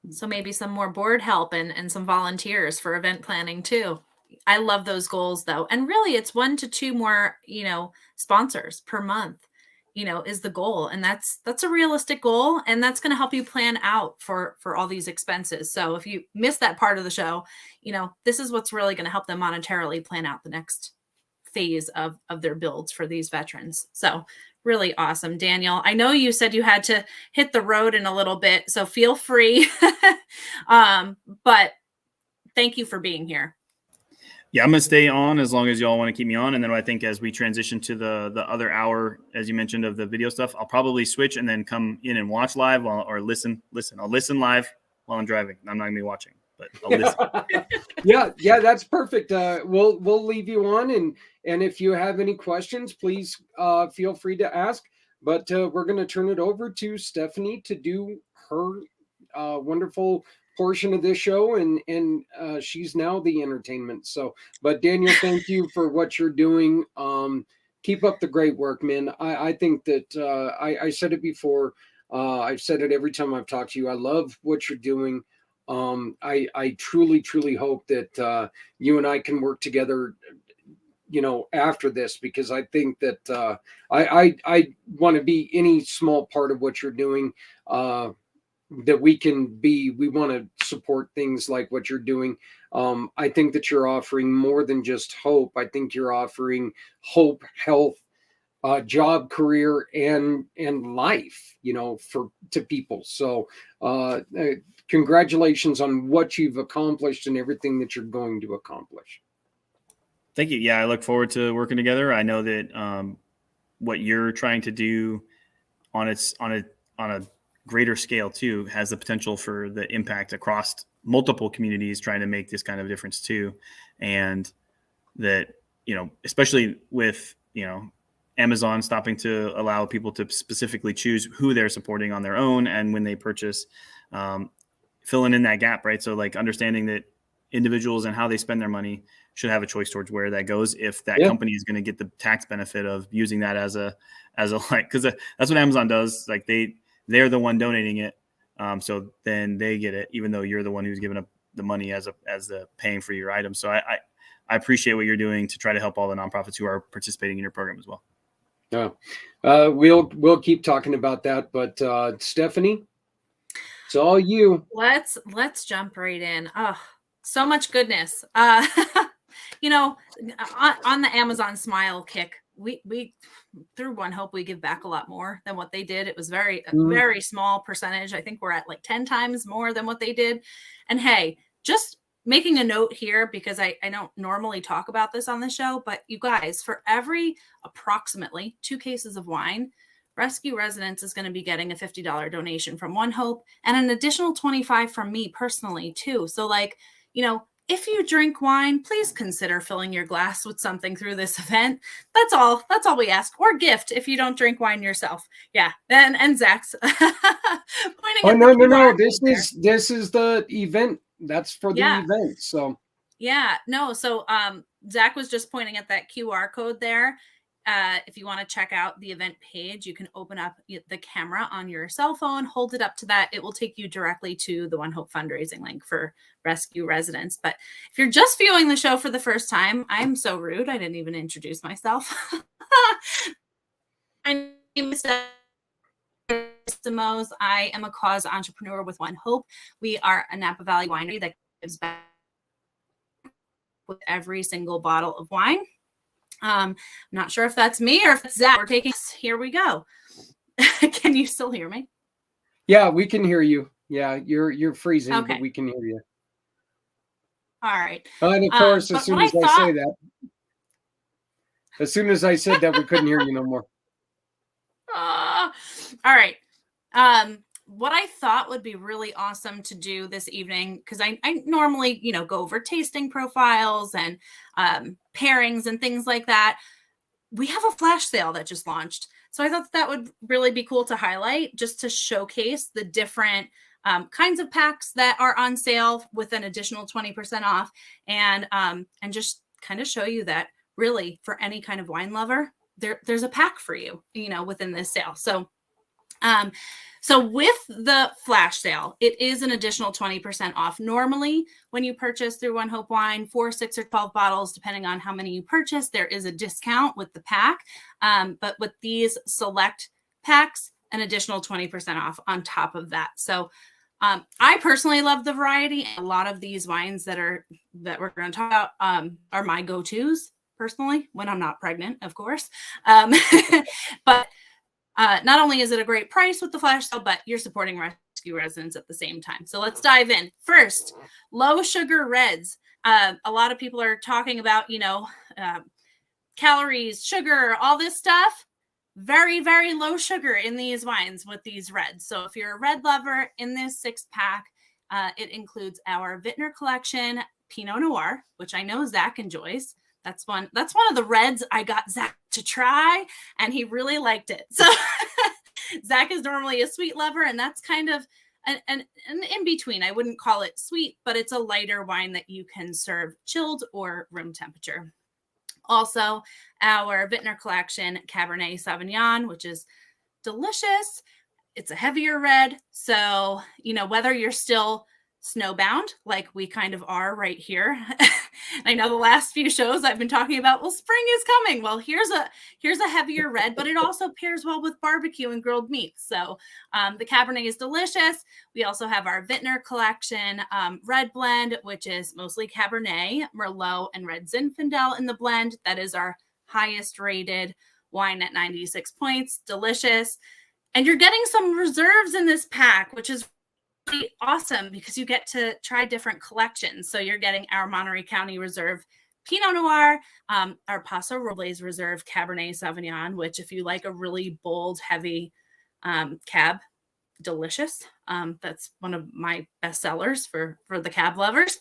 So maybe some more board help and some volunteers for event planning too. I love those goals though. And really it's 1 to 2 more, sponsors per month, is the goal. And that's a realistic goal. And that's going to help you plan out for all these expenses. So if you miss that part of the show, this is what's really going to help them monetarily plan out the next phase of their builds for these veterans. So really awesome. Daniel, I know you said you had to hit the road in a little bit, so feel free. But thank you for being here. Yeah, I'm going to stay on as long as y'all want to keep me on. And then I think as we transition to the other hour, as you mentioned, of the video stuff, I'll probably switch and then come in and watch live or listen. I'll listen live while I'm driving. I'm not going to be watching, but I'll listen. Yeah, that's perfect. We'll leave you on, and if you have any questions, please feel free to ask. But we're going to turn it over to Stephanie to do her wonderful portion of this show, and she's now the entertainment. So, but Daniel, thank you for what you're doing. Keep up the great work, man. I think that I said it before. I've said it every time I've talked to you. I love what you're doing. I truly hope that you and I can work together, after this, because I think that I want to be any small part of what you're doing that we can be. We want to support things like what you're doing. I think that you're offering more than just hope. I think you're offering hope, health, job, career, and life, to people. So congratulations on what you've accomplished and everything that you're going to accomplish. Thank you. Yeah, I look forward to working together. I know that what you're trying to do on a greater scale too has the potential for the impact across multiple communities, trying to make this kind of difference too. And that, especially with, Amazon stopping to allow people to specifically choose who they're supporting on their own and when they purchase, filling in that gap, right? So like understanding that individuals and how they spend their money should have a choice towards where that goes. If that company is going to get the tax benefit of using that as a like, because that's what Amazon does. Like they're the one donating it, so then they get it, even though you're the one who's giving up the money as the paying for your item. So I appreciate what you're doing to try to help all the nonprofits who are participating in your program as well. Yeah, we'll keep talking about that, but Stephanie, it's all you. Let's jump right in. Oh, so much goodness. You know, on the Amazon Smile kick, we through One Hope, we give back a lot more than what they did. It was very small percentage. I think we're at like 10 times more than what they did. And hey, just making a note here, because I don't normally talk about this on the show, but you guys, for every approximately 2 cases of wine, Rescue Residence is going to be getting a $50 donation from One Hope and an additional $25 from me personally too. So like, you know, if you drink wine, please consider filling your glass with something through this event. That's all we ask. Or gift if you don't drink wine yourself. Yeah. And Zach's pointing. Oh, no. This is the event. That's for the event. So yeah, no. So Zach was just pointing at that QR code there. If you want to check out the event page, you can open up the camera on your cell phone, hold it up to that. It will take you directly to the One Hope fundraising link for Rescue Residents. But if you're just viewing the show for the first time, I'm so rude. I didn't even introduce myself. My name is Simos. I am a cause entrepreneur with One Hope. We are a Napa Valley winery that gives back with every single bottle of wine. I'm not sure if that's me or if it's Zach. We're taking. Here we go. Can you still hear me? Yeah, we can hear you. Yeah, you're freezing, okay. But we can hear you. All right. And of course, as soon as I said that, we couldn't hear you no more. All right. What I thought would be really awesome to do this evening, because I normally, go over tasting profiles and pairings and things like that. We have a flash sale that just launched. So I thought that would really be cool to highlight, just to showcase the different kinds of packs that are on sale with an additional 20% off, and just kind of show you that really for any kind of wine lover, there's a pack for you, within this sale. So with the flash sale, it is an additional 20% off. Normally, when you purchase through One Hope Wine, 4, 6, or 12 bottles, depending on how many you purchase, there is a discount with the pack. But with these select packs, an additional 20% off on top of that. So I personally love the variety. A lot of these wines that we're going to talk about are my go-tos personally, when I'm not pregnant, of course. But not only is it a great price with the flash sale, but you're supporting Rescue Residents at the same time. So let's dive in. First, low sugar reds. A lot of people are talking about, calories, sugar, all this stuff. Very, very low sugar in these wines with these reds. So if you're a red lover, in this 6-pack, it includes our Vintner Collection Pinot Noir, which I know Zach enjoys. That's one of the reds I got Zach to try, and he really liked it. So Zach is normally a sweet lover, and that's kind of an in between. I wouldn't call it sweet, but it's a lighter wine that you can serve chilled or room temperature. Also, our Vintner Collection Cabernet Sauvignon, which is delicious. It's a heavier red. So, whether you're still snowbound, like we kind of are right here. I know the last few shows I've been talking about, well, spring is coming. Well, here's a heavier red, but it also pairs well with barbecue and grilled meat. So the Cabernet is delicious. We also have our Vintner Collection red blend, which is mostly Cabernet, Merlot, and Red Zinfandel in the blend. That is our highest rated wine at 96 points. Delicious. And you're getting some reserves in this pack, which is awesome because you get to try different collections. So you're getting our Monterey County Reserve Pinot Noir, our Paso Robles Reserve Cabernet Sauvignon, which if you like a really bold, heavy cab, delicious. That's one of my best sellers for the cab lovers.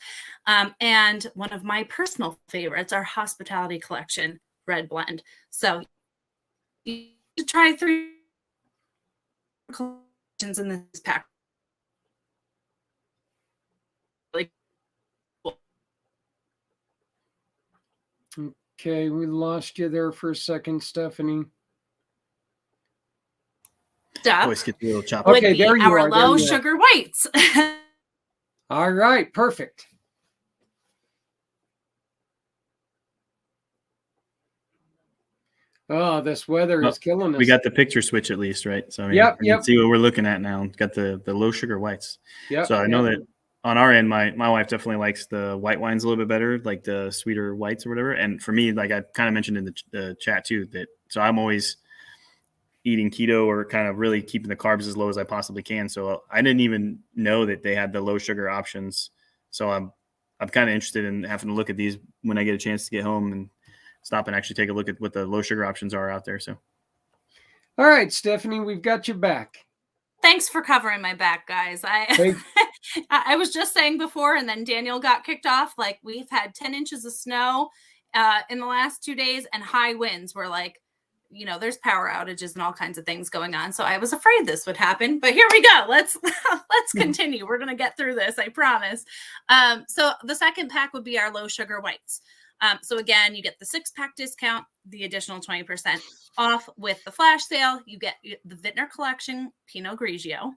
And one of my personal favorites, our Hospitality Collection Red Blend. So you should try 3 collections in this pack. Okay, we lost you there for a second, Stephanie. Always get a little choppy. Would Okay, be there you our are. There low you are. sugar whites. All right, perfect. Oh, this weather is killing us. We got the picture switch at least, right? So I mean, Yep, you can yep. see what we're looking at now. Got the low sugar whites. Yep, So I know yep. that on our end, my wife definitely likes the white wines a little bit better, like the sweeter whites or whatever. And for me, like I kind of mentioned in the chat too, that so I'm always eating keto or kind of really keeping the carbs as low as I possibly can. So I didn't even know that they had the low sugar options. So I'm kind of interested in having to look at these when I get a chance to get home and stop and actually take a look at what the low sugar options are out there. So, all right, Stephanie, we've got you back. Thanks for covering my back, guys. I was just saying before, and then Daniel got kicked off. Like, we've had 10 inches of snow in the last 2 days, and high winds. We're like, there's power outages and all kinds of things going on. So I was afraid this would happen, but here we go. Let's continue. We're going to get through this. I promise. So the second pack would be our low sugar whites. So again, you get the 6-pack discount, the additional 20% off with the flash sale. You get the Vintner Collection Pinot Grigio,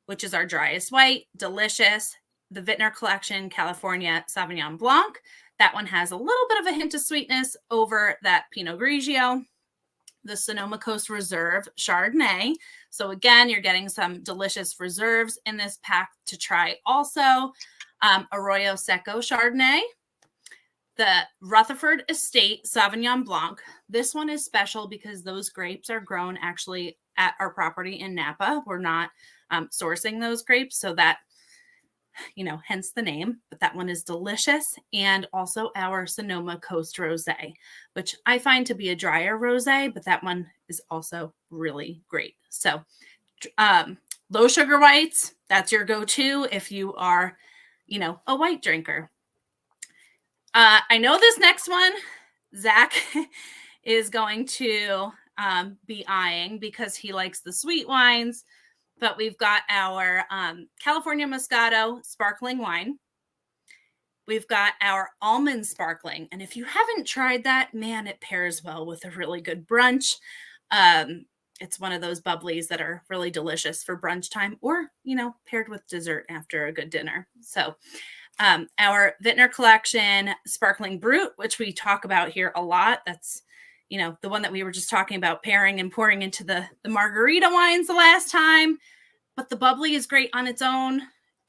which is our driest white, delicious. The Vintner Collection California Sauvignon Blanc. That one has a little bit of a hint of sweetness over that Pinot Grigio. The Sonoma Coast Reserve Chardonnay. So again, you're getting some delicious reserves in this pack to try also. Arroyo Seco Chardonnay. The Rutherford Estate Sauvignon Blanc. This one is special because those grapes are grown actually at our property in Napa. We're not sourcing those grapes, so that, hence the name, but that one is delicious. And also our Sonoma Coast Rosé, which I find to be a drier rosé, but that one is also really great. So low sugar whites, that's your go-to if you are, a white drinker. I know this next one, Zach is going to be eyeing because he likes the sweet wines. But we've got our California Moscato sparkling wine. We've got our almond sparkling. And if you haven't tried that, man, it pairs well with a really good brunch. It's one of those bubblies that are really delicious for brunch time or, paired with dessert after a good dinner. So our Vintner Collection Sparkling Brut, which we talk about here a lot. That's the one that we were just talking about pairing and pouring into the margarita wines the last time. But the bubbly is great on its own.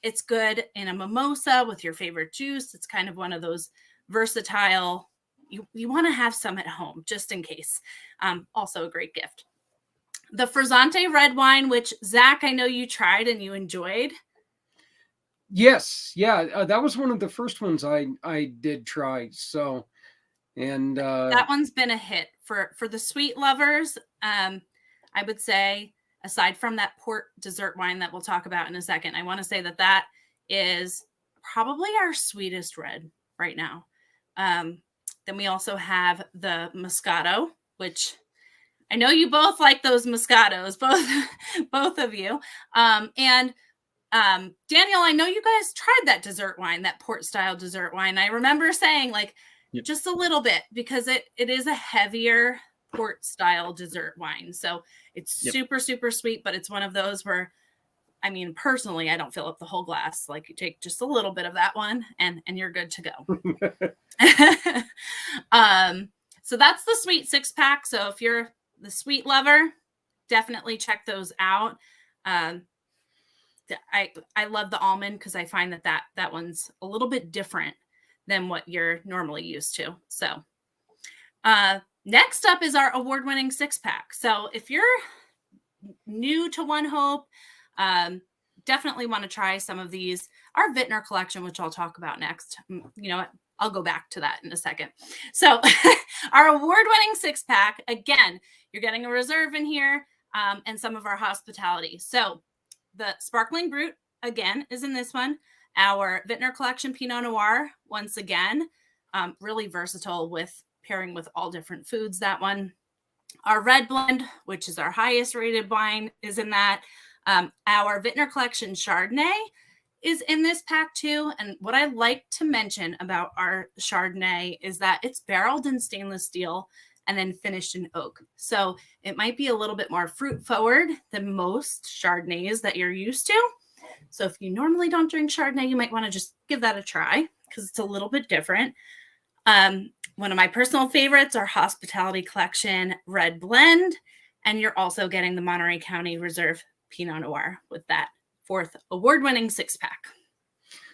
It's good in a mimosa with your favorite juice. It's kind of one of those versatile, you want to have some at home just in case. Also a great gift. The Frizzante red wine, which Zach, I know you tried and you enjoyed. Yes. Yeah. That was one of the first ones I did try. So, and that one's been a hit for the sweet lovers. I would say, aside from that port dessert wine that we'll talk about in a second, I want to say that is probably our sweetest red right now. Then we also have the Moscato, which I know you both like those Moscatos, both of you. And Daniel, I know you guys tried that dessert wine, that port style dessert wine. I remember saying just a little bit because it is a heavier port style dessert wine. So it's super, super sweet, but it's one of those where, I mean, personally, I don't fill up the whole glass. Like you take just a little bit of that one and you're good to go. So that's the sweet 6-pack. So if you're the sweet lover, definitely check those out. I love the almond because I find that one's a little bit different than what you're normally used to. So next up is our award-winning 6-pack. So if you're new to One Hope, definitely want to try some of these. Our Vintner Collection, which I'll talk about next. You know what? I'll go back to that in a second. So our award-winning 6-pack, again, you're getting a reserve in here and some of our hospitality. So the Sparkling Brut, again, is in this one. Our Vintner Collection Pinot Noir, once again, really versatile with pairing with all different foods, that one. Our Red Blend, which is our highest rated wine, is in that. Our Vintner Collection Chardonnay is in this pack too. And what I like to mention about our Chardonnay is that it's barreled in stainless steel and then finished in oak. So it might be a little bit more fruit forward than most Chardonnays that you're used to. So if you normally don't drink Chardonnay, you might want to just give that a try because it's a little bit different. One of my personal favorites are Hospitality Collection Red Blend. And you're also getting the Monterey County Reserve Pinot Noir with that 4th award-winning 6-pack.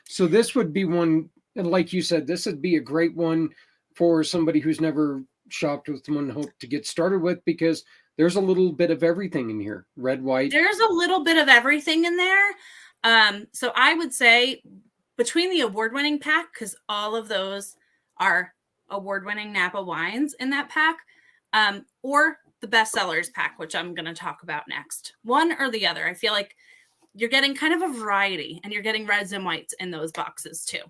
So this would be one, and like you said, this would be a great one for somebody who's never shopped with One Hope to get started with, because there's a little bit of everything in here. Red, white. There's a little bit of everything in there. So I would say between the award-winning pack, because all of those are award-winning Napa wines in that pack, or the bestsellers pack, which I'm going to talk about next. One or the other. I feel like you're getting kind of a variety, and you're getting reds and whites in those boxes too.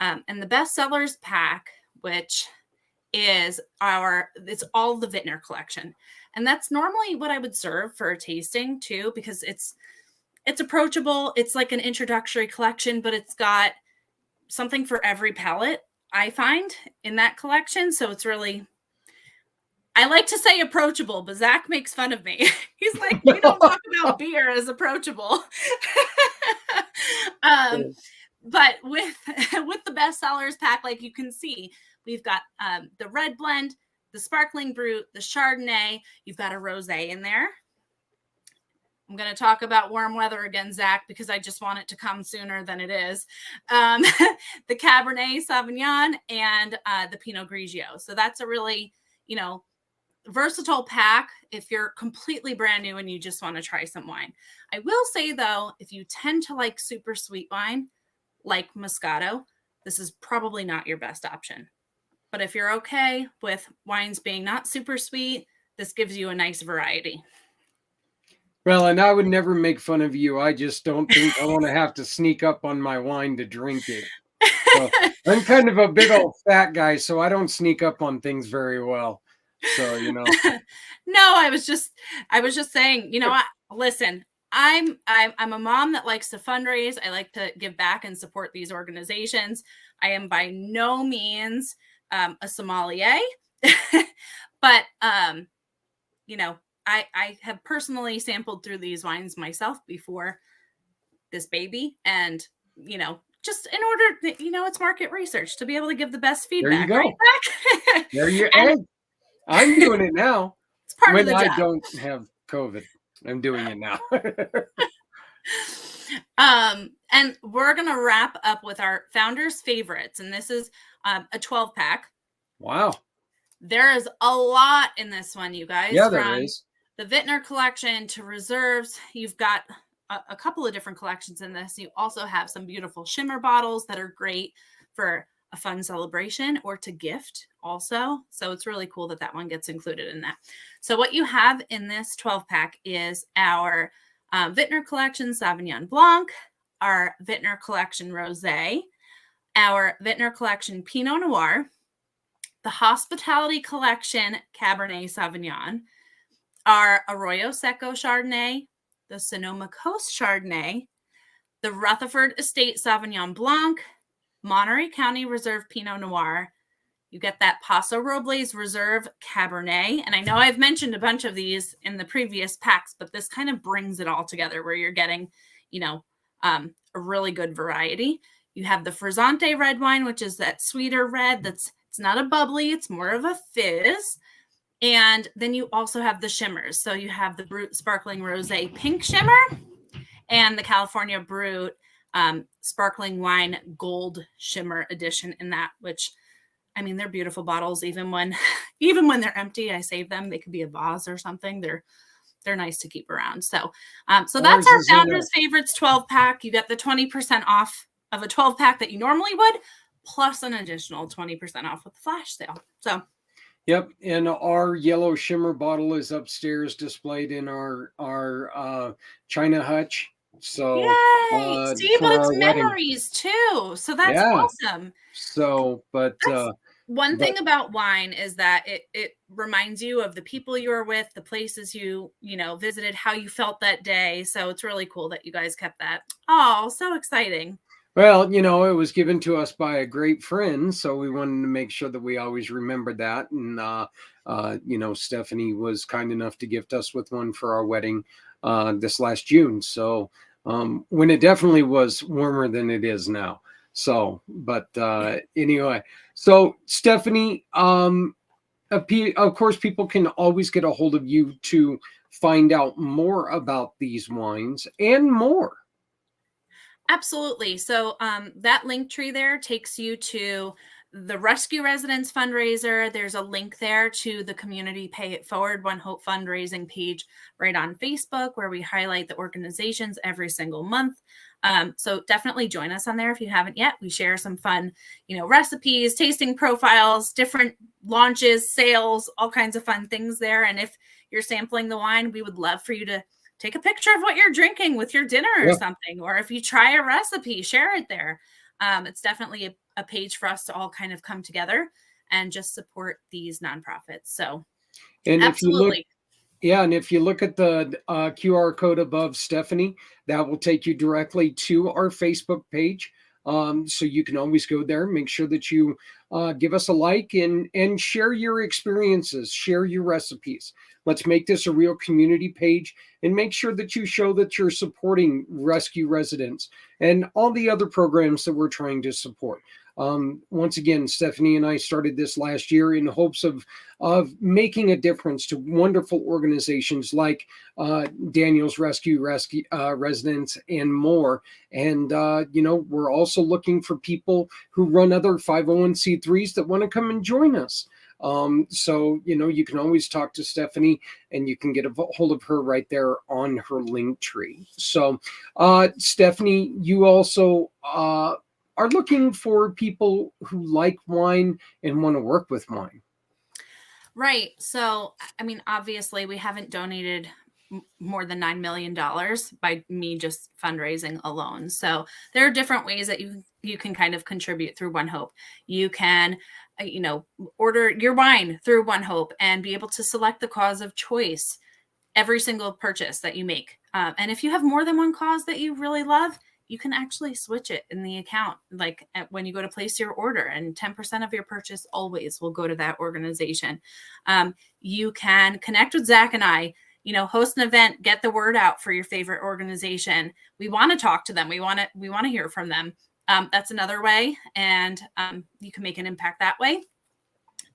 And the bestsellers pack, which is it's all the Vintner collection. And that's normally what I would serve for a tasting too, because it's approachable. It's like an introductory collection, but it's got something for every palate, I find, in that collection. So it's really, I like to say approachable, but Zach makes fun of me. He's like, we don't talk about beer as approachable. But with the bestsellers pack, like you can see, we've got the red blend, the sparkling brut, the Chardonnay. You've got a rosé in there. I'm going to talk about warm weather again, Zach, because I just want it to come sooner than it is. The Cabernet Sauvignon and the Pinot Grigio. So that's a really, versatile pack if you're completely brand new and you just want to try some wine. I will say, though, if you tend to like super sweet wine, like Moscato, this is probably not your best option. But if you're okay with wines being not super sweet, this gives you a nice variety. Well, and I would never make fun of you. I just don't think I want to have to sneak up on my wine to drink it. So, I'm kind of a big old fat guy, so I don't sneak up on things very well. So, No, I was just saying, listen, I'm a mom that likes to fundraise. I like to give back and support these organizations. I am by no means a sommelier, but I have personally sampled through these wines myself before this baby, and just in order, it's market research to be able to give the best feedback. There you go. Right, there you go. I'm doing it now. It's part when of the job. I don't have COVID. I'm doing it now. And we're going to wrap up with our founders' favorites. And this is a 12-pack. Wow. There is a lot in this one, you guys. Yeah, there is. The Vintner collection to reserves. You've got a couple of different collections in this. You also have some beautiful shimmer bottles that are great for a fun celebration or to gift also. So it's really cool that one gets included in that. So what you have in this 12-pack is our Vintner Collection Sauvignon Blanc, our Vintner Collection Rosé, our Vintner Collection Pinot Noir, the Hospitality Collection Cabernet Sauvignon, our Arroyo Seco Chardonnay, the Sonoma Coast Chardonnay, the Rutherford Estate Sauvignon Blanc, Monterey County Reserve Pinot Noir. You get that Paso Robles Reserve Cabernet. And I know I've mentioned a bunch of these in the previous packs, but this kind of brings it all together where you're getting, a really good variety. You have the Frizzante red wine, which is that sweeter red. It's not a bubbly, it's more of a fizz. And then you also have the shimmers. So you have the Brut Sparkling Rosé Pink Shimmer and the California Brut Sparkling Wine Gold Shimmer Edition in that, which, they're beautiful bottles. Even when they're empty, I save them. They could be a vase or something. They're nice to keep around. So that's our Founders Favorites 12-pack. You get the 20% off of a 12-pack that you normally would, plus an additional 20% off with the flash sale. So. Yep, and our yellow shimmer bottle is upstairs displayed in our China hutch. So, see, but it's memories too. So that's awesome. So, but One thing about wine is that it reminds you of the people you were with, the places you visited, how you felt that day. So it's really cool that you guys kept that. Oh, so exciting. Well, it was given to us by a great friend, so we wanted to make sure that we always remembered that. And Stephanie was kind enough to gift us with one for our wedding this last June. So when it definitely was warmer than it is now. So, but anyway, so Stephanie, of course, people can always get a hold of you to find out more about these wines and more. Absolutely. So that link tree there takes you to the Rescue Residents fundraiser. There's a link there to the Community Pay It Forward One Hope fundraising page right on Facebook, where we highlight the organizations every single month. So definitely join us on there if you haven't yet. We share some fun, recipes, tasting profiles, different launches, sales, all kinds of fun things there. And if you're sampling the wine, we would love for you to take a picture of what you're drinking with your dinner or something. Or if you try a recipe, share it there. It's definitely a page for us to all kind of come together and just support these nonprofits. So and absolutely. If you look at the QR code above Stephanie, that will take you directly to our Facebook page. So you can always go there, make sure that you give us a like and share your experiences, share your recipes. Let's make this a real community page and make sure that you show that you're supporting Rescue Residents and all the other programs that we're trying to support. Once again, Stephanie and I started this last year in hopes of making a difference to wonderful organizations like Daniel's Rescue Residents and more. And, we're also looking for people who run other 501c3s that want to come and join us. So you can always talk to Stephanie and you can get a hold of her right there on her link tree. So Stephanie, you also are looking for people who like wine and want to work with wine. Right. So, obviously we haven't donated more than $9 million by me just fundraising alone. So there are different ways that you can kind of contribute through One Hope. You can, order your wine through One Hope and be able to select the cause of choice every single purchase that you make. And if you have more than one cause that you really love, you can actually switch it in the account, like when you go to place your order, and 10% of your purchase always will go to that organization. You can connect with Zach and I, host an event, get the word out for your favorite organization. We want to talk to them. We want to hear from them. That's another way. And you can make an impact that way.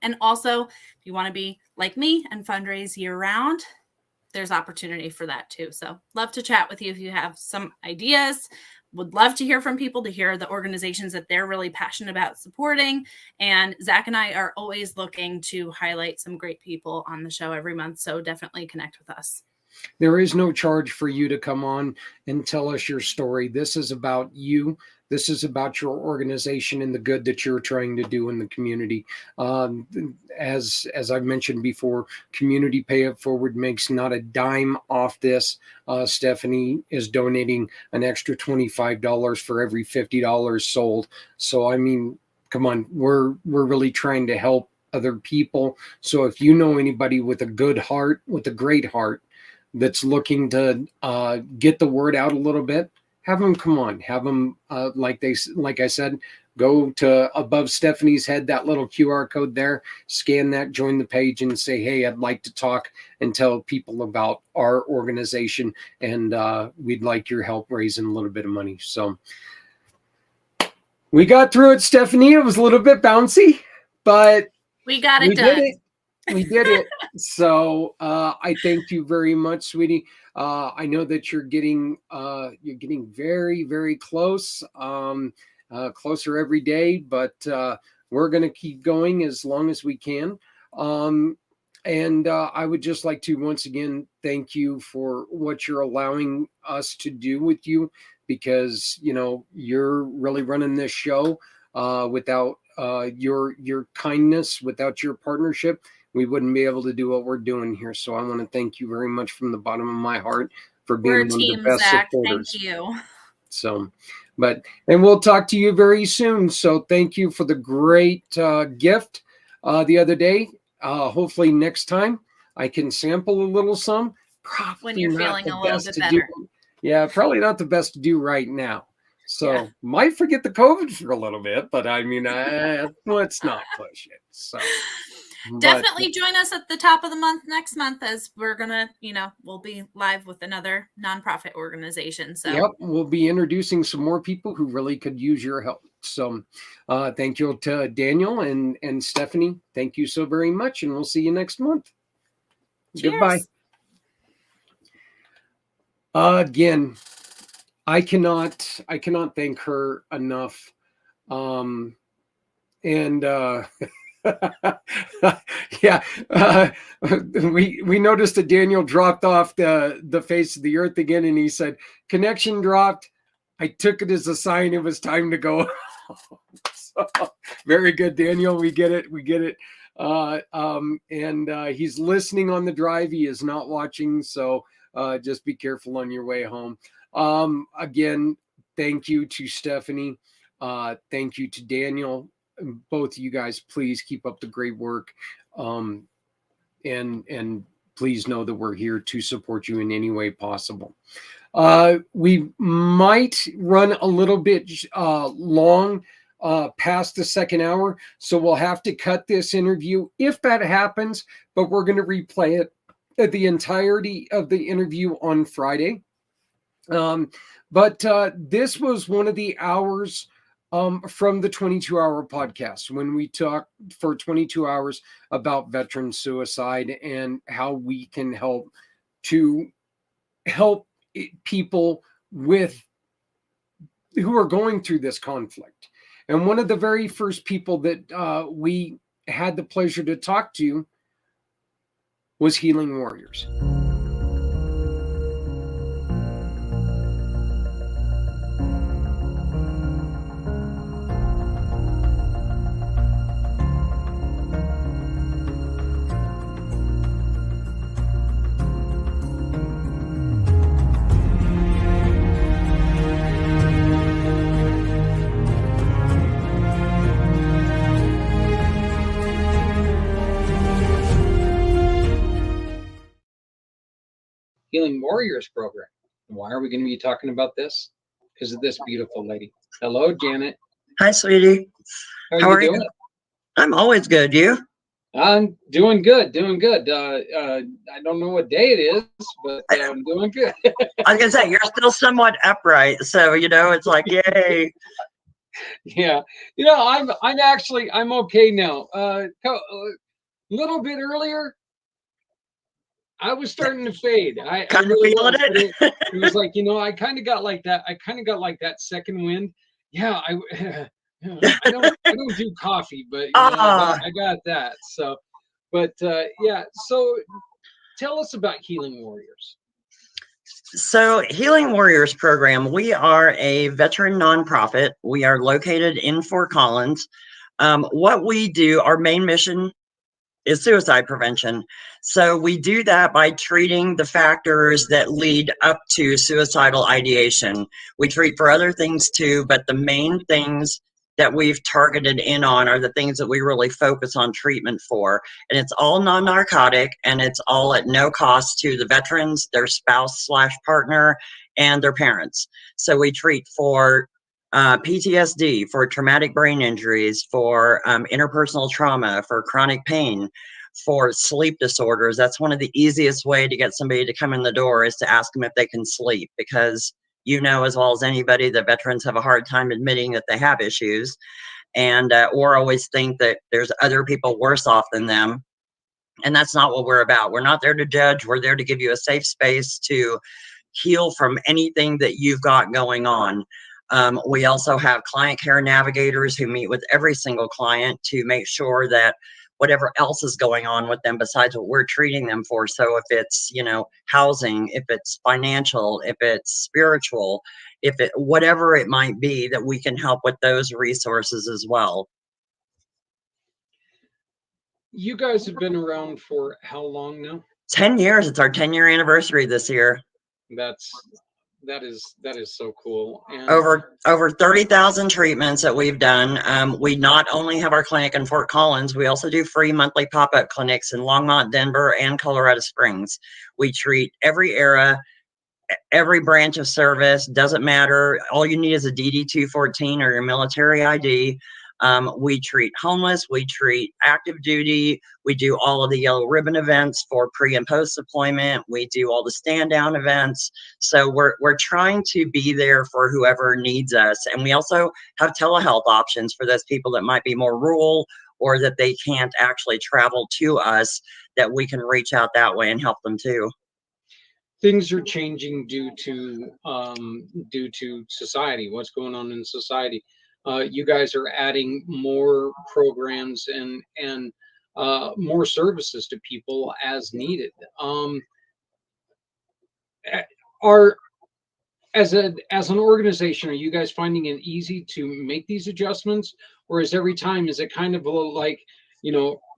And also, if you want to be like me and fundraise year round, there's opportunity for that too. So love to chat with you if you have some ideas. Would love to hear from people, to hear the organizations that they're really passionate about supporting. And Zach and I are always looking to highlight some great people on the show every month. So definitely connect with us. There is no charge for you to come on and tell us your story. This is about you. This is about your organization and the good that you're trying to do in the community. As I've mentioned before, Community Pay It Forward makes not a dime off this. Stephanie is donating an extra $25 for every $50 sold. So, come on, we're really trying to help other people. So if you know anybody with a good heart, with a great heart, that's looking to get the word out a little bit, have them come on. Have them, like I said, go to above Stephanie's head, that little QR code there, scan that, join the page, and say, hey, I'd like to talk and tell people about our organization, and we'd like your help raising a little bit of money. So we got through it, Stephanie. It was a little bit bouncy, but we got it done. We did it. So I thank you very much, sweetie. I know that you're getting very, very close, closer every day, but we're going to keep going as long as we can. And I would just like to once again thank you for what you're allowing us to do with you, because you're really running this show. Without your kindness, without your partnership, we wouldn't be able to do what we're doing here. So I want to thank you very much from the bottom of my heart for being one of the best supporters. Thank you. So, and we'll talk to you very soon. So thank you for the great gift the other day. Hopefully next time I can sample a little some. Probably when you're feeling a little bit better. Yeah, probably not the best to do right now. So might forget the COVID for a little bit, but I mean, let's not push it. So definitely join us at the top of the month next month, as we're gonna, we'll be live with another nonprofit organization. So yep, we'll be introducing some more people who really could use your help. So thank you to Daniel and Stephanie. Thank you so very much, and we'll see you next month. Cheers. Goodbye. Again, I cannot thank her enough. Yeah, we noticed that Daniel dropped off the face of the earth again, and he said, "Connection dropped." I took it as a sign it was time to go. So, very good, Daniel. We get it. He's listening on the drive. He is not watching, so just be careful on your way home. Again, thank you to Stephanie. Thank you to Daniel. Both of you guys, please keep up the great work. And please know that we're here to support you in any way possible. We might run a little bit long past the second hour, so we'll have to cut this interview if that happens, but we're going to replay it the entirety of the interview on Friday. But this was one of the hours from the 22-hour podcast when we talked for 22 hours about veteran suicide and how we can help people who are going through this conflict. And one of the very first people that we had the pleasure to talk to was Healing Warriors. Healing Warriors program. Why are we going to be talking about this? Because of this beautiful lady. Hello, Janet. Hi, sweetie. How are you doing? I'm always good. You? I'm doing good. I don't know what day it is, but I'm doing good. I was going to say, you're still somewhat upright. So, it's like, yay. Yeah. I'm okay now. A little bit earlier, I was starting to fade. I really feeling it. It was like, I kind of got like that. I kind of got like that second wind. Yeah. I don't do coffee, but I got that. So, but yeah. So tell us about Healing Warriors. So Healing Warriors program, we are a veteran nonprofit. We are located in Fort Collins. What we do, our main mission is suicide prevention. So we do that by treating the factors that lead up to suicidal ideation. We treat for other things too, but the main things that we've targeted in on are the things that we really focus on treatment for. And it's all non-narcotic, and it's all at no cost to the veterans, their spouse/partner, and their parents. So we treat for PTSD, for traumatic brain injuries, for interpersonal trauma, for chronic pain, for sleep disorders. That's one of the easiest way to get somebody to come in the door is to ask them if they can sleep, because as well as anybody that veterans have a hard time admitting that they have issues, and or always think that there's other people worse off than them. And that's not what we're about. We're not there to judge. We're there to give you a safe space to heal from anything that you've got going on. We also have client care navigators who meet with every single client to make sure that whatever else is going on with them besides what we're treating them for. So if it's, housing, if it's financial, if it's spiritual, whatever it might be, that we can help with those resources as well. You guys have been around for how long now? 10 years. It's our 10-year anniversary this year. That's That is so cool. And Over 30,000 treatments that we've done. We not only have our clinic in Fort Collins, we also do free monthly pop-up clinics in Longmont, Denver, and Colorado Springs. We treat every era, every branch of service, doesn't matter. All you need is a DD-214 or your military ID. We treat homeless, we treat active duty, we do all of the yellow ribbon events for pre and post deployment, we do all the stand down events. So we're trying to be there for whoever needs us. And we also have telehealth options for those people that might be more rural or that they can't actually travel to us, that we can reach out that way and help them too. Things are changing due to society, what's going on in society. You guys are adding more programs and more services to people as needed. As an organization, are you guys finding it easy to make these adjustments, or is it kind of like,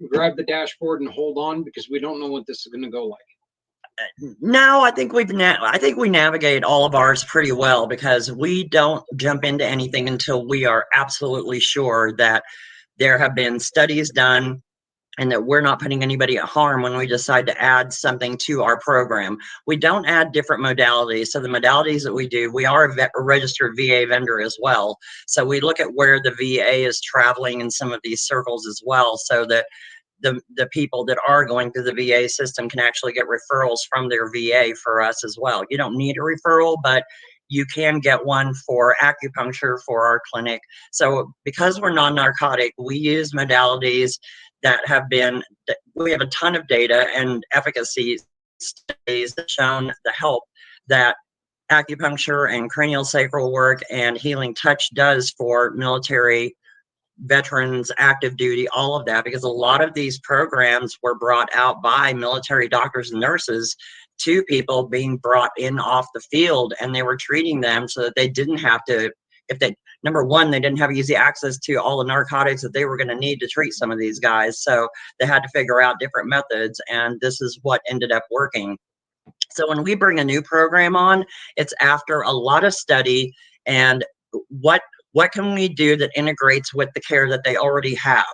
grab the dashboard and hold on because we don't know what this is going to go like? No, I think we navigate all of ours pretty well, because we don't jump into anything until we are absolutely sure that there have been studies done and that we're not putting anybody at harm when we decide to add something to our program. We don't add different modalities. So the modalities that we do, we are a registered VA vendor as well. So we look at where the VA is traveling in some of these circles as well, so that the people that are going through the VA system can actually get referrals from their VA for us as well. You don't need a referral, but you can get one for acupuncture for our clinic. So because we're non-narcotic, we use modalities that we have a ton of data and efficacy studies that shown the help that acupuncture and cranial sacral work and healing touch does for military veterans, active duty, all of that, because a lot of these programs were brought out by military doctors and nurses to people being brought in off the field, and they were treating them so that they didn't have to, number one, they didn't have easy access to all the narcotics that they were going to need to treat some of these guys. So they had to figure out different methods, and this is what ended up working. So when we bring a new program on, it's after a lot of study and what can we do that integrates with the care that they already have?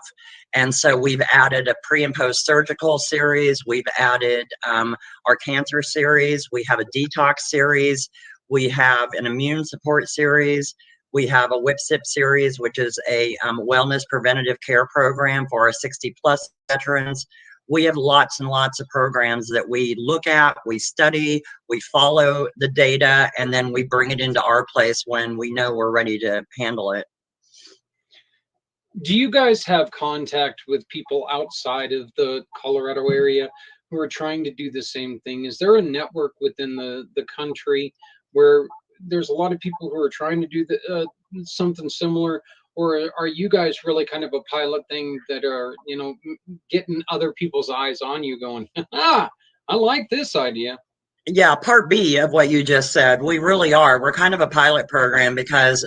And so we've added a pre and post surgical series. We've added our cancer series. We have a detox series. We have an immune support series. We have a WIPSIP series, which is a wellness preventative care program for our 60+ veterans. We have lots and lots of programs that we look at, we study, we follow the data, and then we bring it into our place when we know we're ready to handle it. Do you guys have contact with people outside of the Colorado area who are trying to do the same thing? Is there a network within the country where there's a lot of people who are trying to do something similar? Or are you guys really kind of a pilot thing that are, getting other people's eyes on you going, I like this idea? Yeah, part B of what you just said, we really are. We're kind of a pilot program because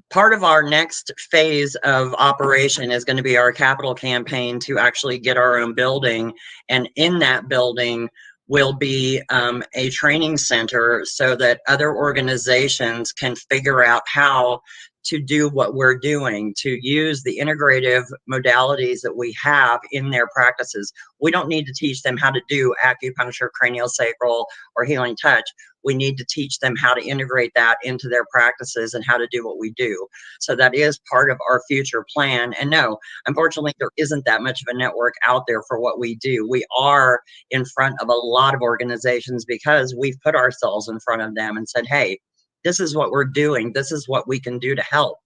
part of our next phase of operation is going to be our capital campaign to actually get our own building. And in that building will be a training center so that other organizations can figure out how to do what we're doing, to use the integrative modalities that we have in their practices. We don't need to teach them how to do acupuncture, cranial sacral, or healing touch. We need to teach them how to integrate that into their practices and how to do what we do. So that is part of our future plan. And no, unfortunately, there isn't that much of a network out there for what we do. We are in front of a lot of organizations because we've put ourselves in front of them and said, hey, this is what we're doing. This is what we can do to help.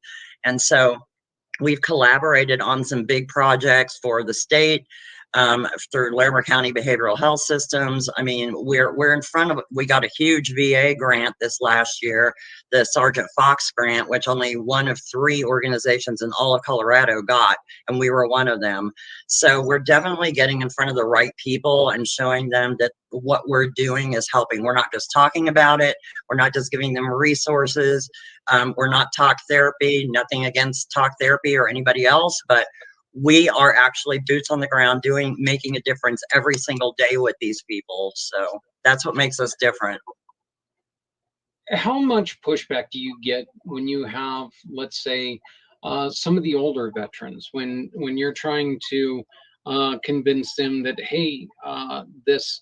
And so we've collaborated on some big projects for the state, through Larimer County Behavioral Health Systems. I mean, we're in front of, we got a huge VA grant this last year, the Sergeant Fox grant, which only one of 3 organizations in all of Colorado got, and we were one of them. So we're definitely getting in front of the right people and showing them that what we're doing is helping. We're not just talking about it. We're not just giving them resources. We're not talk therapy, nothing against talk therapy or anybody else, but we are actually boots on the ground making a difference every single day with these people. So that's what makes us different. how much pushback do you get when you have, let's say, some of the older veterans, when you're trying to convince them that, hey, this,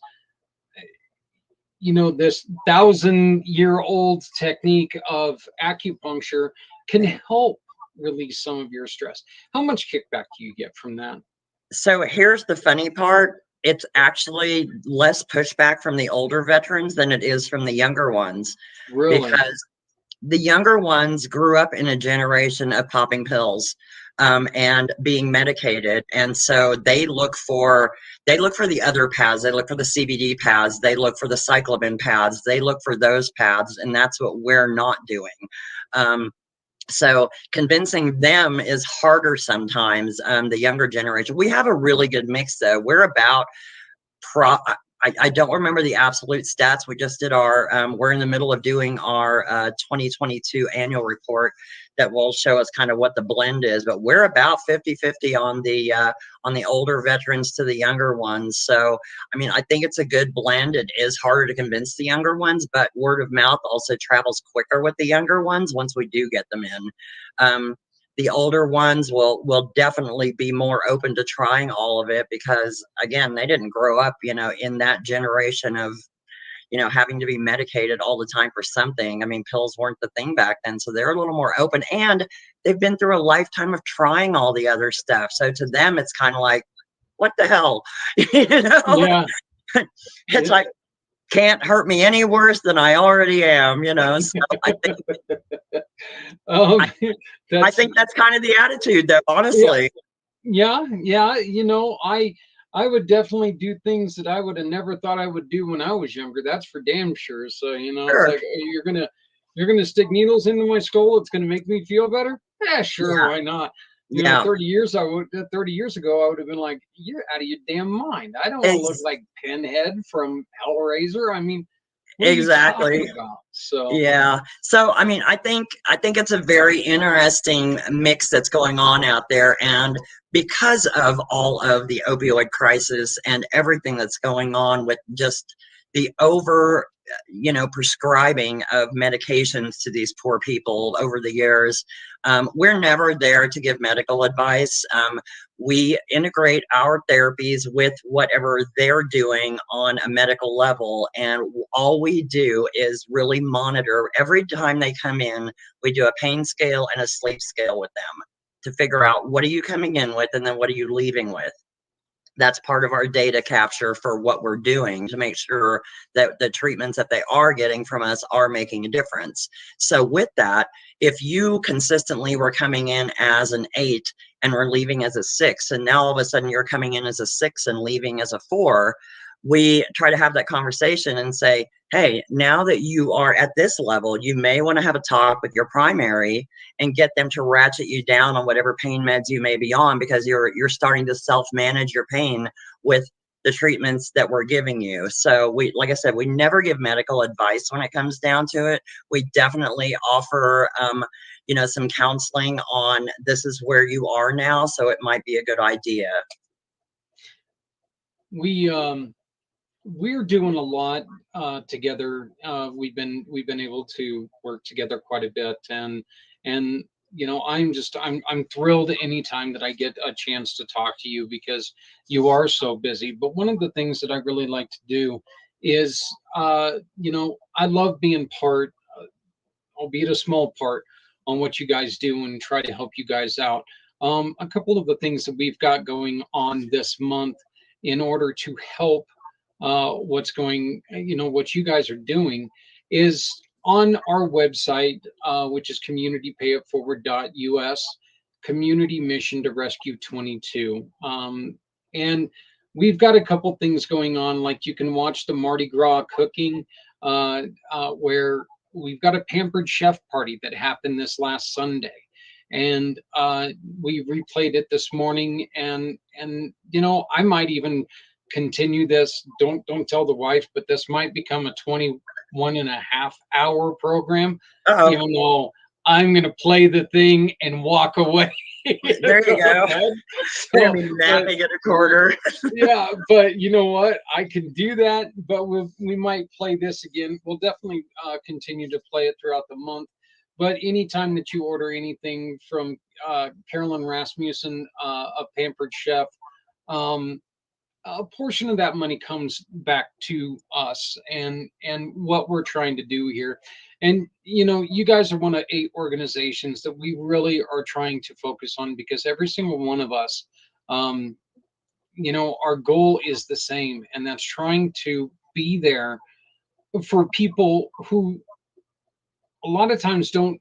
this 1,000-year-old technique of acupuncture can help release some of your stress? How much kickback do you get from that? So here's the funny part. It's actually less pushback from the older veterans than it is from the younger ones. Really? Because the younger ones grew up in a generation of popping pills and being medicated, and so they look for the other paths. They look for the CBD paths. They look for the cyclamen paths. They look for those paths, and that's what we're not doing. So convincing them is harder sometimes. The younger generation. We have a really good mix, though. We're about I don't remember the absolute stats. We just did we're in the middle of doing our 2022 annual report that will show us kind of what the blend is, but we're about 50-50 on the older veterans to the younger ones. So, I mean, I think it's a good blend. It is harder to convince the younger ones, but word of mouth also travels quicker with the younger ones once we do get them in. The older ones will definitely be more open to trying all of it because, again, they didn't grow up, in that generation of, having to be medicated all the time for something. I mean, pills weren't the thing back then, so they're a little more open, and they've been through a lifetime of trying all the other stuff. So to them, it's kind of like, what the hell, Yeah. It's like, can't hurt me any worse than I already am, So I think I think that's kind of the attitude, though, honestly. Yeah. I would definitely do things that I would have never thought I would do when I was younger. That's for damn sure. So, Sure. it's like, hey, you're gonna stick needles into my skull. It's gonna make me feel better. Yeah, sure. Yeah. Why not? Yeah. 30 years ago, I would have been like, you're out of your damn mind. I don't want to look like Pinhead from Hellraiser. I mean, what Exactly. are you talking about? So Yeah. So, I mean, I think it's a very interesting mix that's going on out there. And because of all of the opioid crisis and everything that's going on with just the prescribing of medications to these poor people over the years, we're never there to give medical advice. We integrate our therapies with whatever they're doing on a medical level, and all we do is really monitor every time they come in. We do a pain scale and a sleep scale with them to figure out what are you coming in with and then what are you leaving with. That's part of our data capture for what we're doing to make sure that the treatments that they are getting from us are making a difference. So with that, if you consistently were coming in as an 8 and we're leaving as a 6, and now all of a sudden you're coming in as a 6 and leaving as a 4, we try to have that conversation and say, hey, now that you are at this level, you may want to have a talk with your primary and get them to ratchet you down on whatever pain meds you may be on, because you're starting to self-manage your pain with the treatments that we're giving you. So like I said, we never give medical advice when it comes down to it. We definitely offer some counseling on this is where you are now, so it might be a good idea. We're doing a lot together. We've been able to work together quite a bit, and I'm thrilled anytime that I get a chance to talk to you, because you are so busy. But one of the things that I really like to do is I love being part, albeit a small part, on what you guys do and try to help you guys out. A couple of the things that we've got going on this month in order to help what you guys are doing is on our website, which is communitypayitforward.us, community mission to rescue 22. And we've got a couple things going on, like you can watch the Mardi Gras cooking, where we've got a pampered chef party that happened this last Sunday. And we replayed it this morning, and I might even continue this. Don't tell the wife, but this might become a 21.5-hour program. Uh-oh. Even though I'm going to play the thing and walk away. There you go. So, be napping at a corner. yeah, but you know what? I can do that, but we might play this again. We'll definitely continue to play it throughout the month. But anytime that you order anything from Carolyn Rasmussen, a Pampered Chef, a portion of that money comes back to us and what we're trying to do here. And you guys are one of 8 organizations that we really are trying to focus on, because every single one of us, our goal is the same, and that's trying to be there for people who a lot of times don't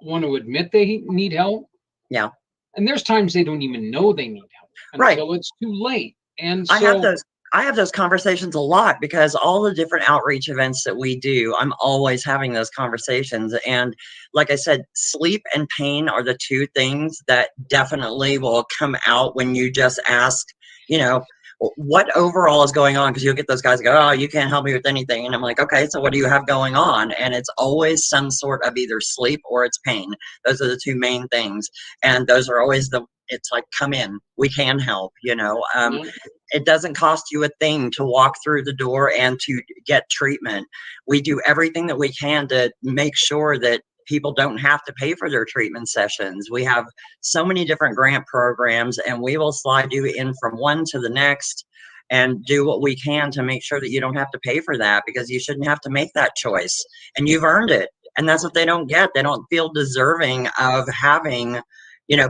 want to admit they need help. Yeah. And there's times they don't even know they need help until it's too late. And so I have those conversations a lot, because all the different outreach events that we do, I'm always having those conversations. And like I said, sleep and pain are the 2 things that definitely will come out when you just ask, what overall is going on? Because you'll get those guys go, oh, you can't help me with anything. And I'm like, okay, so what do you have going on? And it's always some sort of either sleep or it's pain. Those are the 2 main things. And those are always it's like, come in, we can help, It doesn't cost you a thing to walk through the door and to get treatment. We do everything that we can to make sure that people don't have to pay for their treatment sessions. We have so many different grant programs, and we will slide you in from one to the next and do what we can to make sure that you don't have to pay for that, because you shouldn't have to make that choice, and you've earned it. And that's what they don't get. They don't feel deserving of having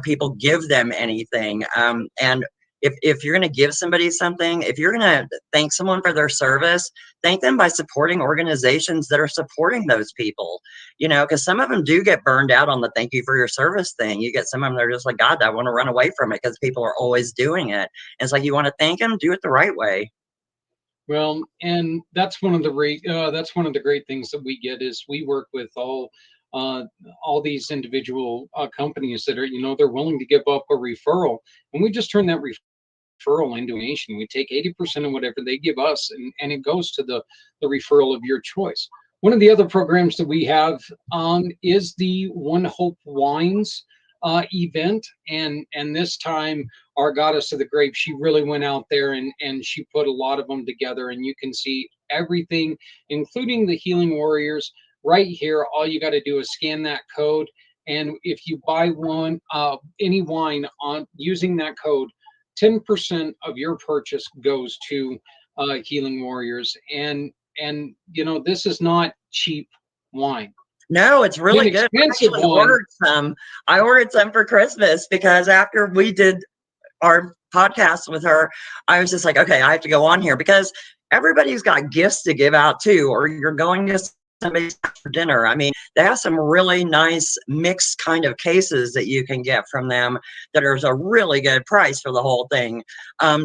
people give them anything. And if you're going to give somebody something, if you're going to thank someone for their service, thank them by supporting organizations that are supporting those people, because some of them do get burned out on the thank you for your service thing. You get some of them, they're just like, God, I want to run away from it because people are always doing it. And it's like, you want to thank them, do it the right way. Well, and that's one of the great things that we get is we work with all these individual companies that are, they're willing to give up a referral, and we just turn that referral into a donation. We take 80% of whatever they give us, and it goes to the referral of your choice. One of the other programs that we have is the One Hope Wines event, and this time our Goddess of the Grape, she really went out there and she put a lot of them together, and you can see everything, including the Healing Warriors, right here. All you got to do is scan that code, and if you buy any wine on using that code, 10% of your purchase goes to Healing Warriors. And this is not cheap wine. No, it's really good. I ordered some for Christmas, because after we did our podcast with her, I was just like, okay, I have to go on here, because everybody's got gifts to give out too, or you're going to somebody's for dinner. I mean, they have some really nice mixed kind of cases that you can get from them that are a really good price for the whole thing.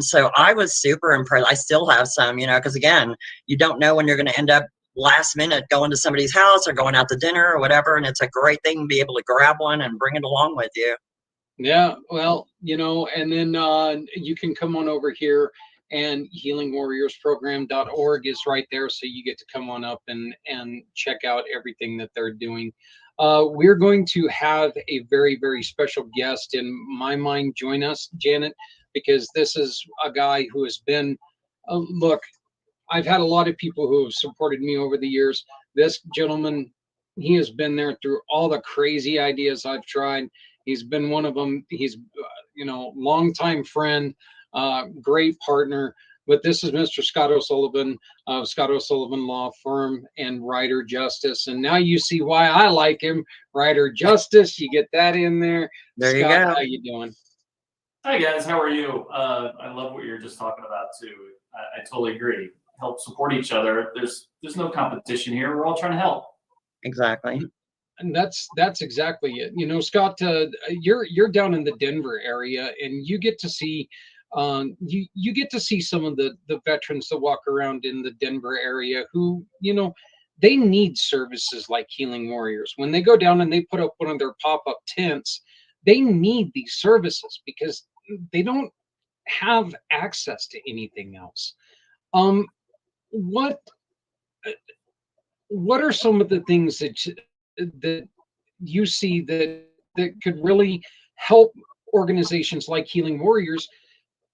So I was super impressed. I still have some, because again, you don't know when you're going to end up last minute going to somebody's house or going out to dinner or whatever. And it's a great thing to be able to grab one and bring it along with you. Yeah, well, and then you can come on over here, and healingwarriorsprogram.org is right there. So you get to come on up and check out everything that they're doing. We're going to have a very, very special guest in my mind join us, Janet, because this is a guy who has been, look, I've had a lot of people who have supported me over the years. This gentleman, he has been there through all the crazy ideas I've tried. He's been one of them. He's, longtime friend, great partner. But this is Mr. Scott O'Sullivan of Scott O'Sullivan Law Firm and Ryder Justice. And now you see why I like him. Ryder Justice, you get that in there. There Scott, you go. how you doing? Hi guys, how are you? I love what you're just talking about too. I totally agree. Help support each other. There's no competition here. We're all trying to help. Exactly. And that's exactly it. Scott, you're down in the Denver area, and you get to see you get to see some of the veterans that walk around in the Denver area who, they need services like Healing Warriors. When they go down and they put up one of their pop-up tents, they need these services because they don't have access to anything else. What are some of the things that you see that could really help organizations like Healing Warriors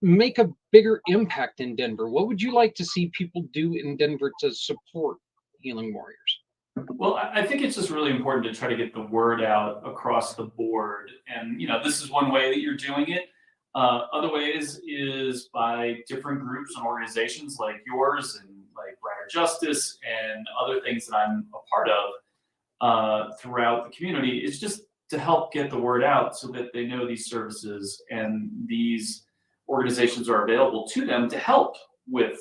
make a bigger impact in Denver? What would you like to see people do in Denver to support Healing Warriors? Well, I think it's just really important to try to get the word out across the board. And, this is one way that you're doing it. Other ways is by different groups and organizations like yours and like Brighter Justice and other things that I'm a part of throughout the community, is just to help get the word out so that they know these services and these organizations are available to them to help with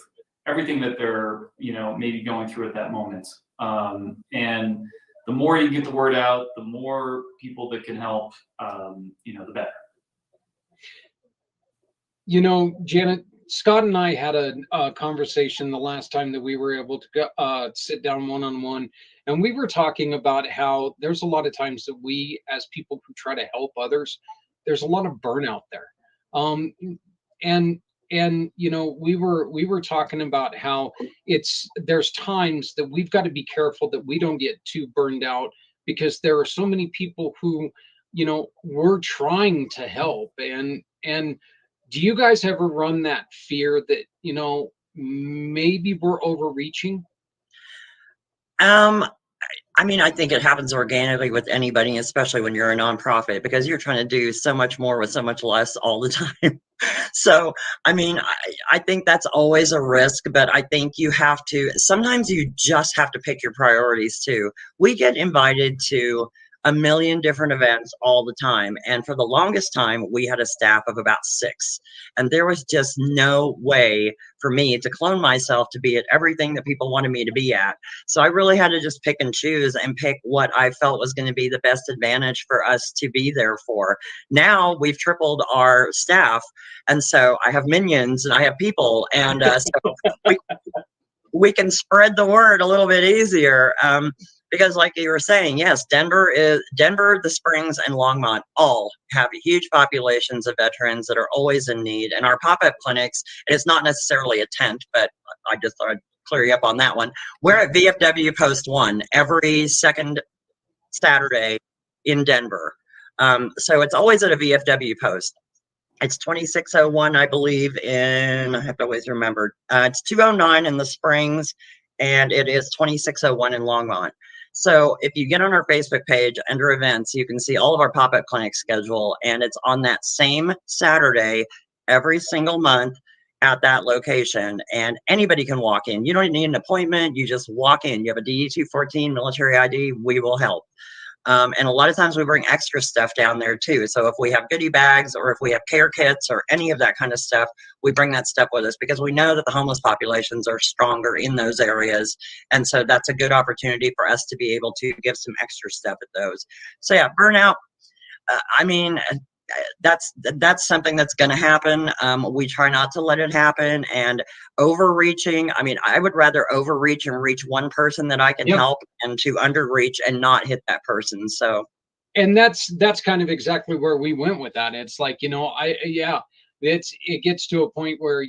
everything that they're, maybe going through at that moment. And the more you get the word out, the more people that can help, the better. Janet, Scott and I had a conversation the last time that we were able to go, sit down one-on-one, and we were talking about how there's a lot of times that we, as people who try to help others, there's a lot of burnout there. And we were talking about how there's times that we've got to be careful that we don't get too burned out, because there are so many people who, we're trying to help. And do you guys ever run that fear that, maybe we're overreaching? I think it happens organically with anybody, especially when you're a nonprofit, because you're trying to do so much more with so much less all the time. So, I think that's always a risk, but I think sometimes you just have to pick your priorities too. We get invited to a million different events all the time. And for the longest time, we had a staff of about 6. And there was just no way for me to clone myself to be at everything that people wanted me to be at. So I really had to just pick and choose and pick what I felt was going to be the best advantage for us to be there for. Now we've tripled our staff. And so I have minions and I have people. And so we can spread the word a little bit easier. Because like you were saying, yes, Denver, the Springs, and Longmont all have huge populations of veterans that are always in need. And our pop-up clinics, and it's not necessarily a tent, but I just thought I'd clear you up on that one. We're at VFW Post 1 every second Saturday in Denver. So it's always at a VFW post. It's 2601, I believe, I have to always remember. It's 209 in the Springs, and it is 2601 in Longmont. So if you get on our Facebook page under events, you can see all of our pop-up clinic schedule, and it's on that same Saturday every single month at that location, and anybody can walk in. You don't need an appointment. You just walk in. You have a DD-214 military ID, we will help. And a lot of times we bring extra stuff down there too. So if we have goodie bags or if we have care kits or any of that kind of stuff, we bring that stuff with us because we know that the homeless populations are stronger in those areas. And so that's a good opportunity for us to be able to give some extra stuff at those. So yeah, burnout, that's something that's going to happen. We try not to let it happen. And overreaching, I would rather overreach and reach one person that I can help and to underreach and not hit that person. So, and that's kind of exactly where we went with that. It's like, it gets to a point where,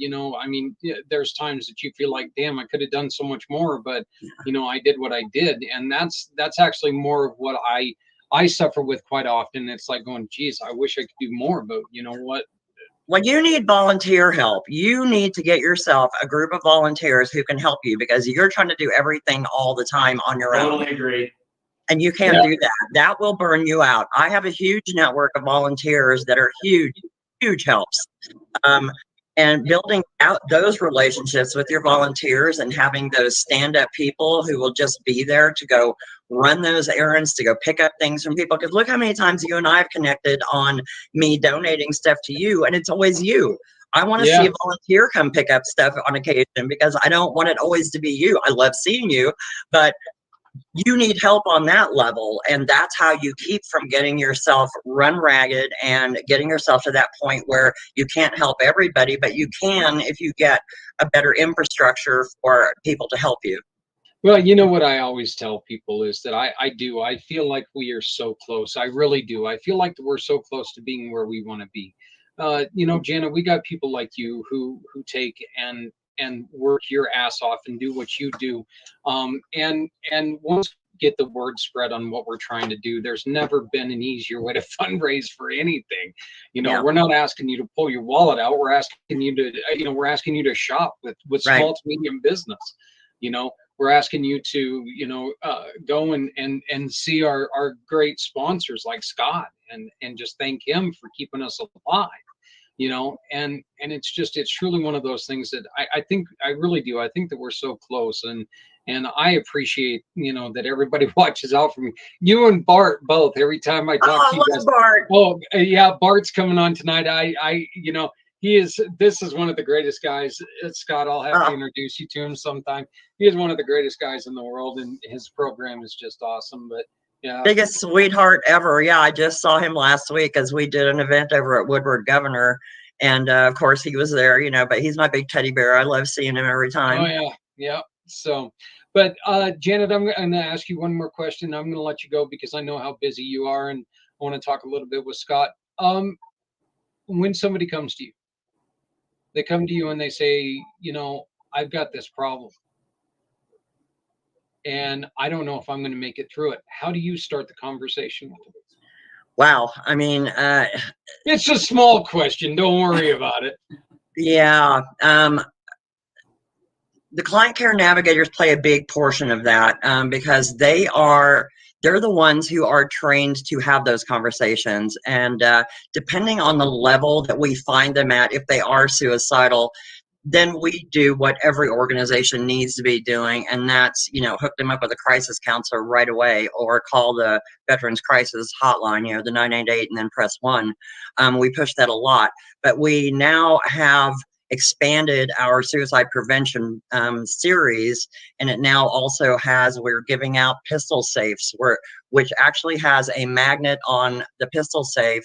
there's times that you feel like, damn, I could have done so much more, but I did what I did. And that's actually more of what I suffer with quite often. It's like going, geez, I wish I could do more, but you know what? Well, you need volunteer help. You need to get yourself a group of volunteers who can help you because you're trying to do everything all the time on your own. Totally agree. And you can't do that. That will burn you out. I have a huge network of volunteers that are huge helps. And building out those relationships with your volunteers and having those stand-up people who will just be there to go run those errands, to go pick up things from people. Because look how many times you and I have connected on me donating stuff to you, and it's always you. I want to see a volunteer come pick up stuff on occasion because I don't want it always to be you. I love seeing you, but you need help on that level. And that's how you keep from getting yourself run ragged and getting yourself to that point where you can't help everybody, but you can if you get a better infrastructure for people to help you. Well, what I always tell people is that I feel like we are so close. I really do. I feel like we're so close to being where we want to be. Jana, we got people like you who take and work your ass off and do what you do. And once get the word spread on what we're trying to do. There's never been an easier way to fundraise for anything. You know, Yeah. we're not asking you to pull your wallet out. We're asking you to, we're asking you to shop with small to medium business. You know, we're asking you to, go and see our great sponsors like Scott and just thank him for keeping us alive. And it's truly one of those things that I think I really do. I think that we're so close, and I appreciate, that everybody watches out for me. You and Bart both, every time I talk to you guys. Bart. Oh yeah, Bart's coming on tonight. This is one of the greatest guys. Scott, I'll have to introduce you to him sometime. He is one of the greatest guys in the world, and his program is just awesome. But yeah. Biggest sweetheart ever. Yeah, I just saw him last week as we did an event over at Woodward Governor. And of course he was there, but he's my big teddy bear. I love seeing him every time. Oh, yeah. Yeah. So, but Janet, I'm going to ask you one more question. I'm going to let you go because I know how busy you are, and I want to talk a little bit with Scott. When somebody comes to you, they come to you and they say, I've got this problem, and I don't know if I'm going to make it through it. How do you start the conversation with them? Wow. I mean, it's a small question. Don't worry about it. Yeah. The client care navigators play a big portion of that because they're the ones who are trained to have those conversations. And depending on the level that we find them at, if they are suicidal, then we do what every organization needs to be doing, and that's, hook them up with a crisis counselor right away, or call the Veterans Crisis Hotline, the 988, and then press 1. We push that a lot, but we now have expanded our suicide prevention series, and it now also we're giving out pistol safes, which actually has a magnet on the pistol safe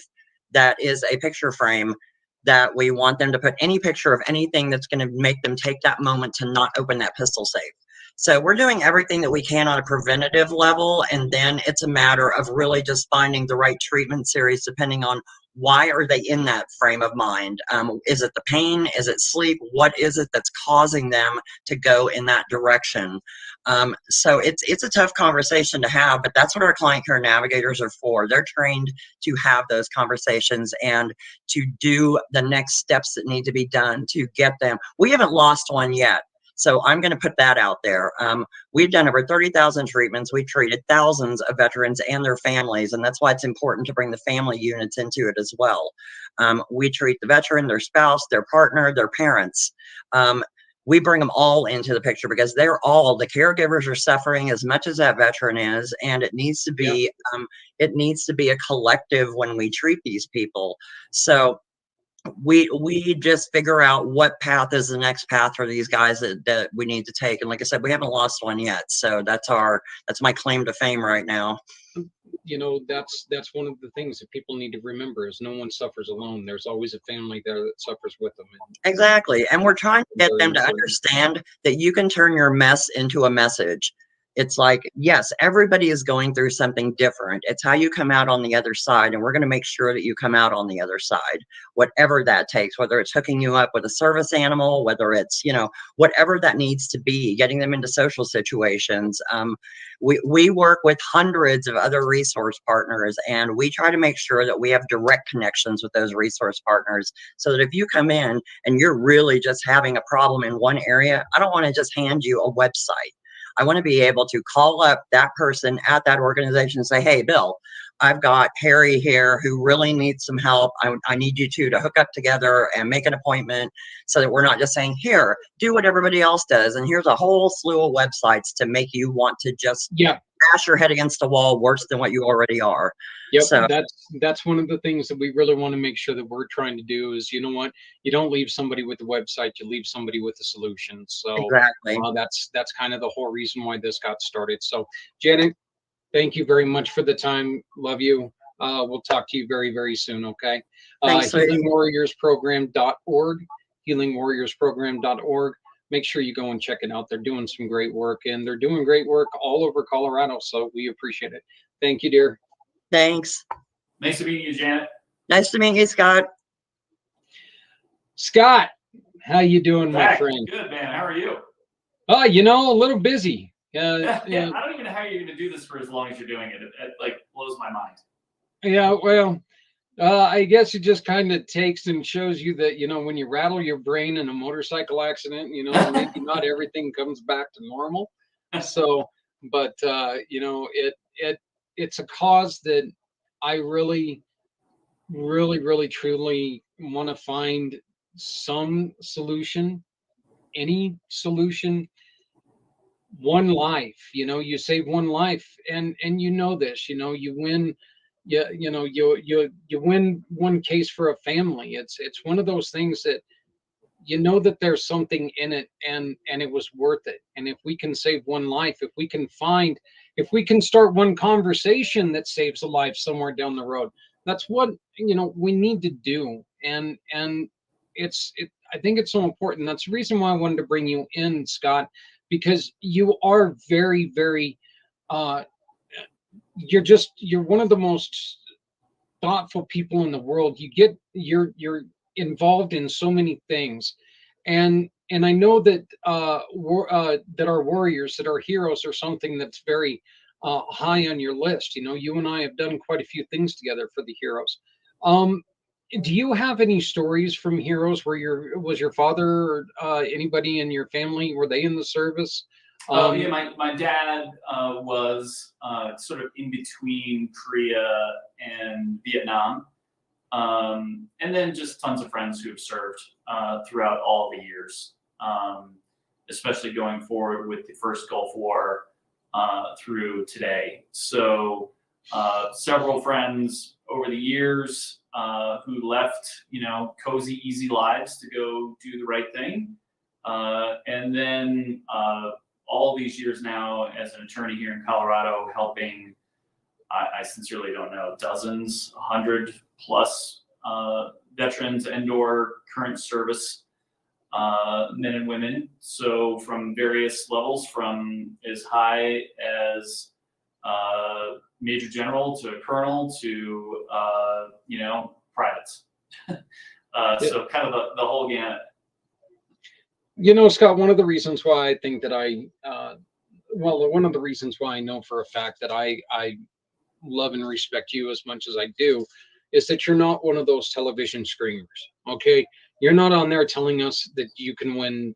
that is a picture frame that we want them to put any picture of anything that's going to make them take that moment to not open that pistol safe. So we're doing everything that we can on a preventative level, and then it's a matter of really just finding the right treatment series depending on why are they in that frame of mind. Is it the pain? Is it sleep? What is it that's causing them to go in that direction? So it's a tough conversation to have, but that's what our client care navigators are for. They're trained to have those conversations and to do the next steps that need to be done to get them. We haven't lost one yet. So I'm going to put that out there. We've done over 30,000 treatments. We've treated thousands of veterans and their families, and that's why it's important to bring the family units into it as well. We treat the veteran, their spouse, their partner, their parents. We bring them all into the picture because the caregivers are suffering as much as that veteran is, and it needs to be a collective when we treat these people. So we just figure out what path is the next path for these guys that we need to take. And like I said, we haven't lost one yet. So that's my claim to fame right now. That's one of the things that people need to remember is no one suffers alone. There's always a family there that suffers with them. Exactly. And we're trying to get them to understand that you can turn your mess into a message. It's like, yes, everybody is going through something different. It's how you come out on the other side. And we're going to make sure that you come out on the other side, whatever that takes, whether it's hooking you up with a service animal, whether it's, whatever that needs to be, getting them into social situations. We work with hundreds of other resource partners, and we try to make sure that we have direct connections with those resource partners so that if you come in and you're really just having a problem in one area, I don't want to just hand you a website. I want to be able to call up that person at that organization and say, hey, Bill, I've got Harry here who really needs some help. I need you two to hook up together and make an appointment so that we're not just saying, here, do what everybody else does. And here's a whole slew of websites to make you want to just bash your head against the wall worse than what you already are. Yep, so that's one of the things that we really want to make sure that we're trying to do is, you don't leave somebody with the website, you leave somebody with a solution. So exactly. That's kind of the whole reason why this got started. So Janet, thank you very much for the time. Love you. We'll talk to you very, very soon. Okay. Thanks, HealingWarriorsProgram.org, HealingWarriorsProgram.org. Make sure you go and check it out. They're doing some great work, and they're doing great work all over Colorado. So we appreciate it. Thank you, dear. Thanks. Nice to meet you, Janet. Nice to meet you, Scott. Scott, how you doing, my friend? Good, man. How are you? A little busy. Yeah, Yeah, I don't even know how you're going to do this for as long as you're doing it. It like blows my mind. yeah. Well, I guess it just kind of takes and shows you that, when you rattle your brain in a motorcycle accident, maybe not everything comes back to normal. So, but it's a cause that I really, really, really, truly want to find some solution, any solution. One life, you save one life, and this, you win. You win one case for a family. It's one of those things that that there's something in it, and it was worth it. And if we can save one life, if we can start one conversation that saves a life somewhere down the road, that's what we need to do. And I think it's so important. That's the reason why I wanted to bring you in, Scott, because you are very, very you're one of the most thoughtful people in the world. You're involved in so many things, and I know that that our warriors, that our heroes, are something that's very high on your list. You and I have done quite a few things together for the heroes. Do you have any stories from heroes where was your father or anybody in your family, were they in the service? Yeah, my dad was sort of in between Korea and Vietnam. And then just tons of friends who have served throughout all the years, especially going forward with the first Gulf War through today. So several friends over the years who left, cozy, easy lives to go do the right thing. And then all these years now as an attorney here in Colorado, helping, I sincerely don't know, dozens, 100 plus veterans and/or current service men and women. So from various levels, from as high as major general to colonel to privates. So kind of the whole gamut. Scott, one of the reasons why I think that one of the reasons why I know for a fact that I love and respect you as much as I do is that you're not one of those television screamers. Okay. You're not on there telling us that you can win,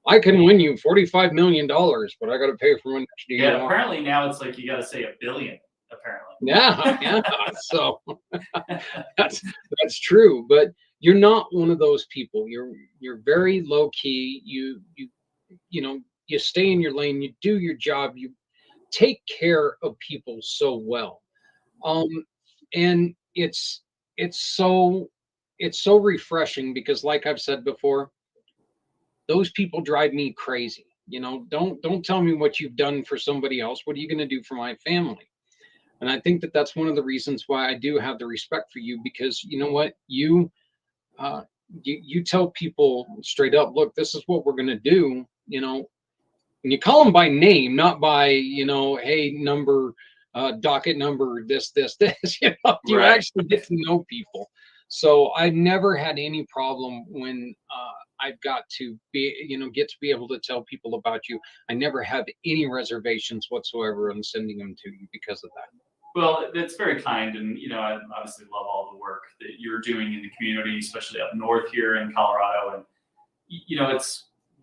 I can win you $45 million, but I got to pay for one. Yeah. Apparently now it's like, you got to say $1 billion, apparently. Yeah. So that's true. But you're not one of those people. You're very low key. You stay in your lane, you do your job, you take care of people so well. And it's so refreshing, because like I've said before, those people drive me crazy. Don't tell me what you've done for somebody else. What are you going to do for my family? And I think that that's one of the reasons why I do have the respect for you, because you know what, you tell people straight up, look, this is what we're going to do, and you call them by name, not by, hey, number, docket number, this. You Right. Actually get to know people. So I've never had any problem when I've got to get to be able to tell people about you. I never have any reservations whatsoever on sending them to you because of that. Well, that's very kind. And, I obviously love all the work that you're doing in the community, especially up north here in Colorado. And,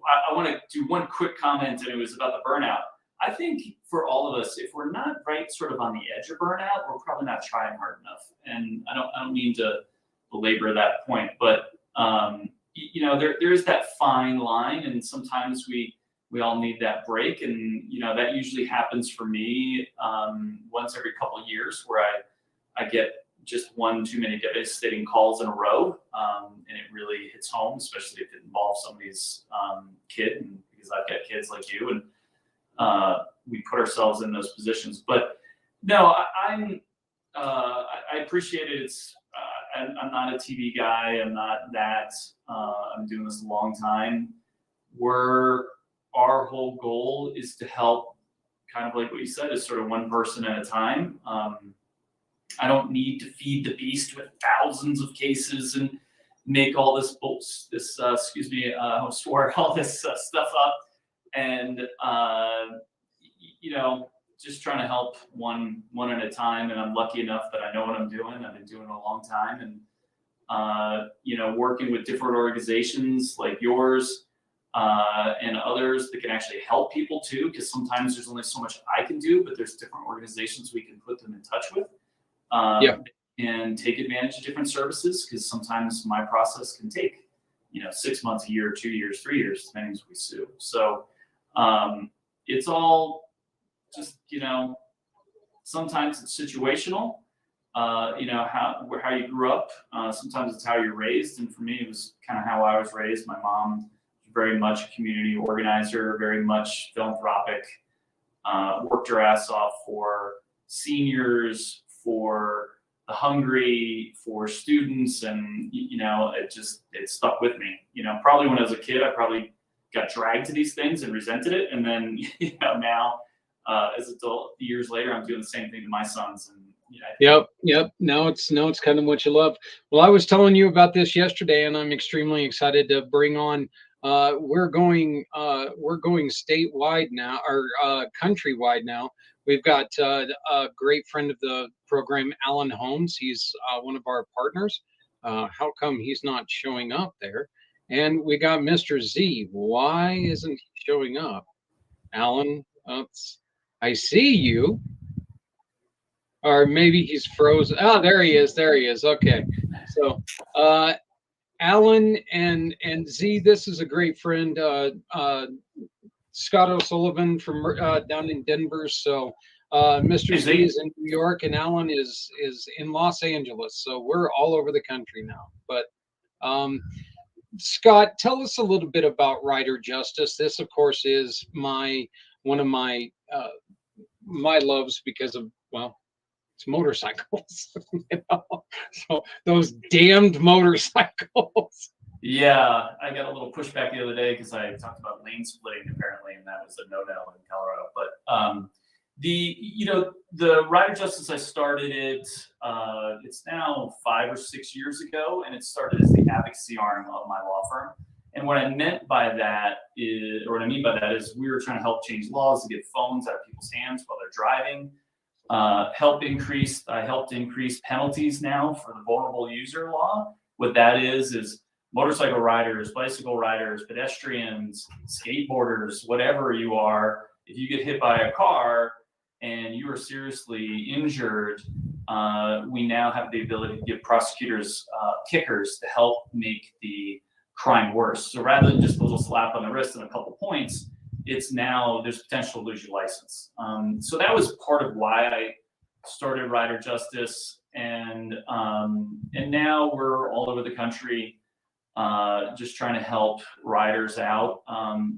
I want to do one quick comment, and it was about the burnout. I think for all of us, if we're not right sort of on the edge of burnout, we're probably not trying hard enough. And I don't mean to belabor that point, but there is that fine line, and sometimes we all need that break. And that usually happens for me once every couple of years, where I get just one too many devastating calls in a row, and it really hits home, especially if it involves somebody's kid, and because I've got kids like you, and we put ourselves in those positions. But no, I appreciate it. I'm not a TV guy. I'm not that. I'm doing this a long time. Our whole goal is to help, kind of like what you said, is sort of one person at a time. I don't need to feed the beast with thousands of cases and make all this all this stuff up. And just trying to help one at a time. And I'm lucky enough that I know what I'm doing. I've been doing it a long time, and working with different organizations like yours and others that can actually help people too. Because sometimes there's only so much I can do, but there's different organizations we can put them in touch with. And take advantage of different services, because sometimes my process can take 6 months, a year, 2 years, 3 years, depending as we sue. So it's all just sometimes it's situational, how you grew up, sometimes it's how you're raised. And for me, it was kind of how I was raised. My mom was very much a community organizer, very much philanthropic, worked her ass off for seniors, for the hungry, for students. And it stuck with me. Probably when I was a kid, I probably got dragged to these things and resented it. And then now as adult years later, I'm doing the same thing to my sons. And Yep. Now it's kind of what you love. Well, I was telling you about this yesterday, and I'm extremely excited to bring on. We're going statewide now, or countrywide now. We've got a great friend of the program, Alan Holmes. He's one of our partners. How come he's not showing up there? And we got Mr. Z. Why isn't he showing up? Alan, I see you. Or maybe he's frozen. Oh, there he is. Okay. So Alan and Z, this is a great friend. Scott O'Sullivan from down in Denver. So Mr. Z is in New York, and Alan is in Los Angeles. So we're all over the country now. But Scott, tell us a little bit about Rider Justice. This, of course, is one of my loves, because of, well, it's motorcycles. So those damned motorcycles. Yeah, I got a little pushback the other day because I talked about lane splitting apparently, and that was a no-no in Colorado. But the Rider Justice, I started it. It's now 5 or 6 years ago, and it started as the advocacy arm of my law firm. And what I mean by that is we were trying to help change laws to get phones out of people's hands while they're driving. I helped increase penalties now for the vulnerable user law. What that is motorcycle riders, bicycle riders, pedestrians, skateboarders, whatever you are, if you get hit by a car and you are seriously injured, we now have the ability to give prosecutors kickers to help make the crime worse. So rather than just a little slap on the wrist and a couple points, it's now there's potential to lose your license. So that was part of why I started Rider Justice, and now we're all over the country just trying to help riders out,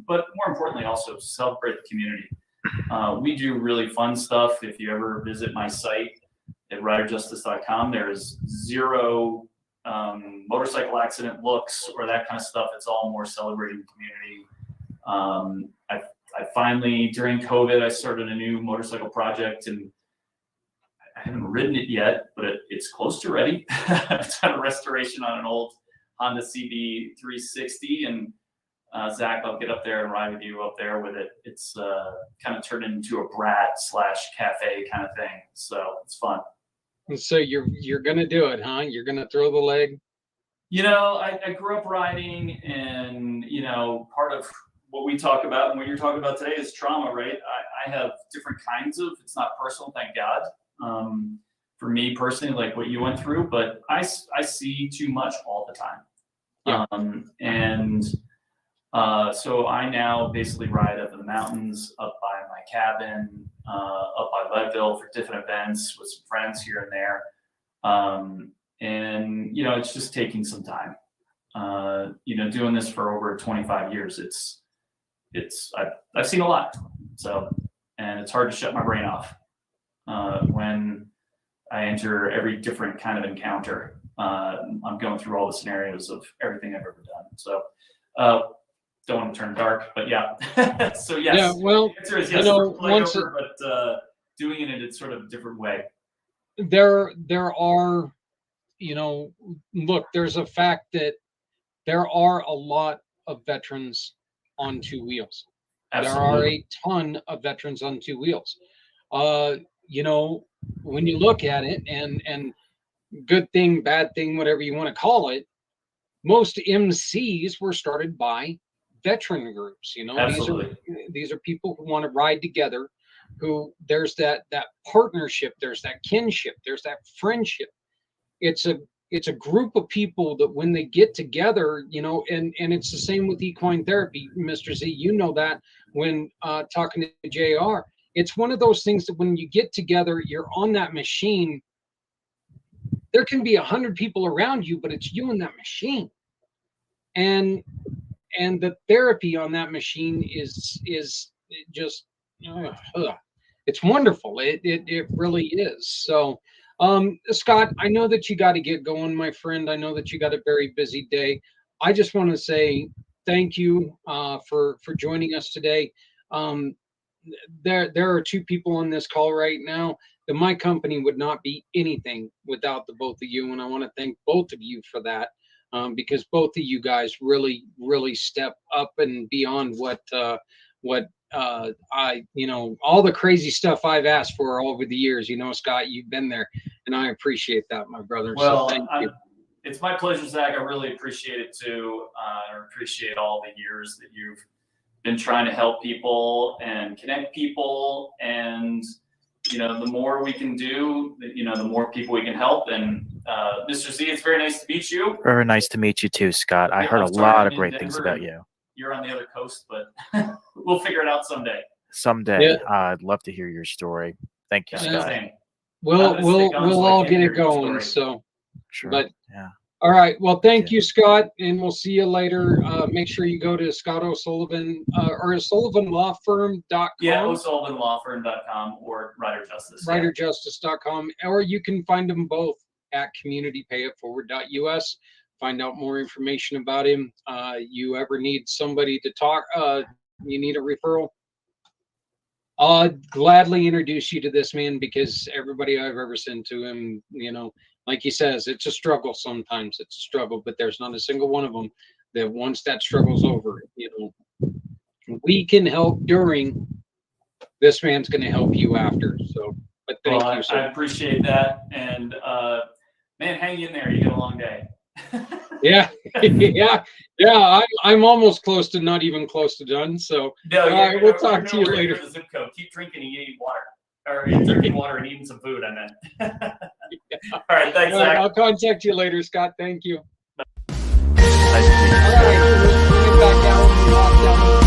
but more importantly also celebrate the community. We do really fun stuff. If you ever visit my site at riderjustice.com, there's zero motorcycle accident looks or that kind of stuff. It's all more celebrating the community. I finally, during COVID, I started a new motorcycle project, and I haven't ridden it yet, but it's close to ready. I've done a restoration on an old Honda CB 360, and Zach, I'll get up there and ride with you up there with it. It's kind of turned into a brat/cafe kind of thing, so it's fun. And so you're gonna do it, huh? You're gonna throw the leg? I grew up riding, and part of what we talk about and what you're talking about today is trauma, right? I have different kinds of, it's not personal, thank God. For me personally, like what you went through, but I see too much all the time. Yeah. So I now basically ride up in the mountains, up by my cabin, up by Leadville for different events with some friends here and there. And it's just taking some time. Doing this for over 25 years, I've seen a lot. So, and it's hard to shut my brain off when I enter every different kind of encounter. I'm going through all the scenarios of everything I've ever done. So, don't want to turn dark, but yeah. So yes. Yeah, well, the answer is yes. But doing it in a sort of different way. There are, look, there's a fact that there are a lot of veterans on two wheels. Absolutely. There are a ton of veterans on two wheels. You know, when you look at it, and good thing, bad thing, whatever you want to call it, most MCs were started by veteran groups. You know, Absolutely. these are people who want to ride together, who there's that partnership, there's that kinship, there's that friendship. It's a group of people that when they get together, you know, and it's the same with equine therapy, Mr. Z. You know that when talking to JR, it's one of those things that when you get together, you're on that machine. There can be 100 people around you, but it's you and that machine, and the therapy on that machine is just it's wonderful. It really is. So, Scott, I know that you got to get going, my friend. I know that you got a very busy day. I just want to say thank you for joining us today. There are two people on this call right now. That my company would not be anything without the both of you, and I want to thank both of you for that, because both of you guys really step up and beyond what I, you know, all the crazy stuff I've asked for over the years. You know, Scott, you've been there, and I appreciate that, my brother. Well, so thank you. It's my pleasure, Zach. I really appreciate it too. I appreciate all the years that you've been trying to help people and connect people, and you know, the more we can do, you know, the more people we can help. And Mr. Z, it's very nice to meet you. Very nice to meet you too, Scott. I heard a lot of great things about you. You're on the other coast, but we'll figure it out someday. Someday, Yeah. I'd love to hear your story. Thank you, Yeah, Scott. same. We'll all get it going. So, Sure. but yeah. all right. Well, thank you, Scott, and we'll see you later. Make sure you go to Scott O'Sullivan or SullivanLawFirm.com. Yeah, OSullivanLawFirm.com or Rider Justice. RiderJustice.com, or you can find them both at CommunityPayItForward.us. Find out more information about him. You ever need somebody to talk? You need a referral? I'll gladly introduce you to this man, because everybody I've ever sent to him, you know, like he says, it's a struggle. Sometimes it's a struggle, but there's not a single one of them that once that struggle's over, you know, we can help during. This man's going to help you after. So, but thank you, sir. I appreciate that. And man, hang in there. You got a long day. Yeah, yeah. I'm almost close to, not even close to done. So, No, all right, we'll talk to you later. The zip code. Keep drinking and eating water, or drinking water and eating some food. I meant. All right, thanks, Zach. I'll contact you later, Scott. Thank you. Nice to meet you. All right, let's bring it back down. Lock down.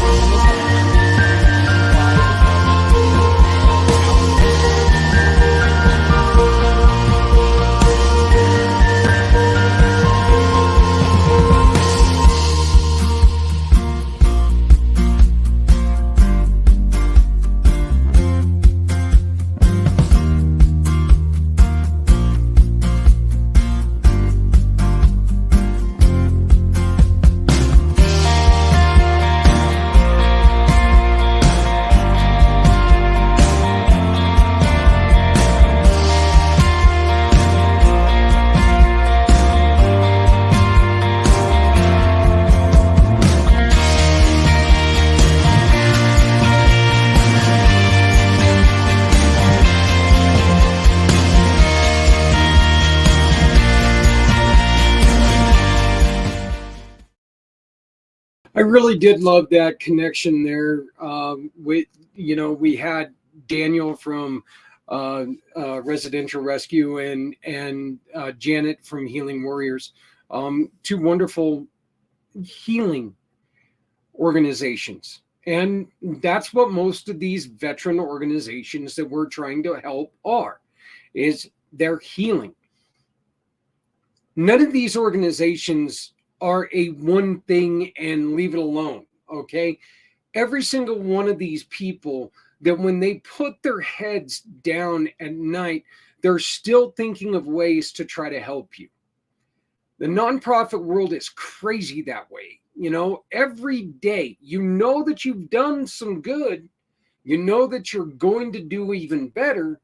I really did love that connection there. We had Daniel from Residential Rescue and Janet from Healing Warriors, two wonderful healing organizations. And that's what most of these veteran organizations that we're trying to help is they're healing. None of these organizations are a one thing and leave it alone, okay? Every single one of these people, that when they put their heads down at night, they're still thinking of ways to try to help you. The nonprofit world is crazy that way. You know, every day, you know that you've done some good, you know that you're going to do even better,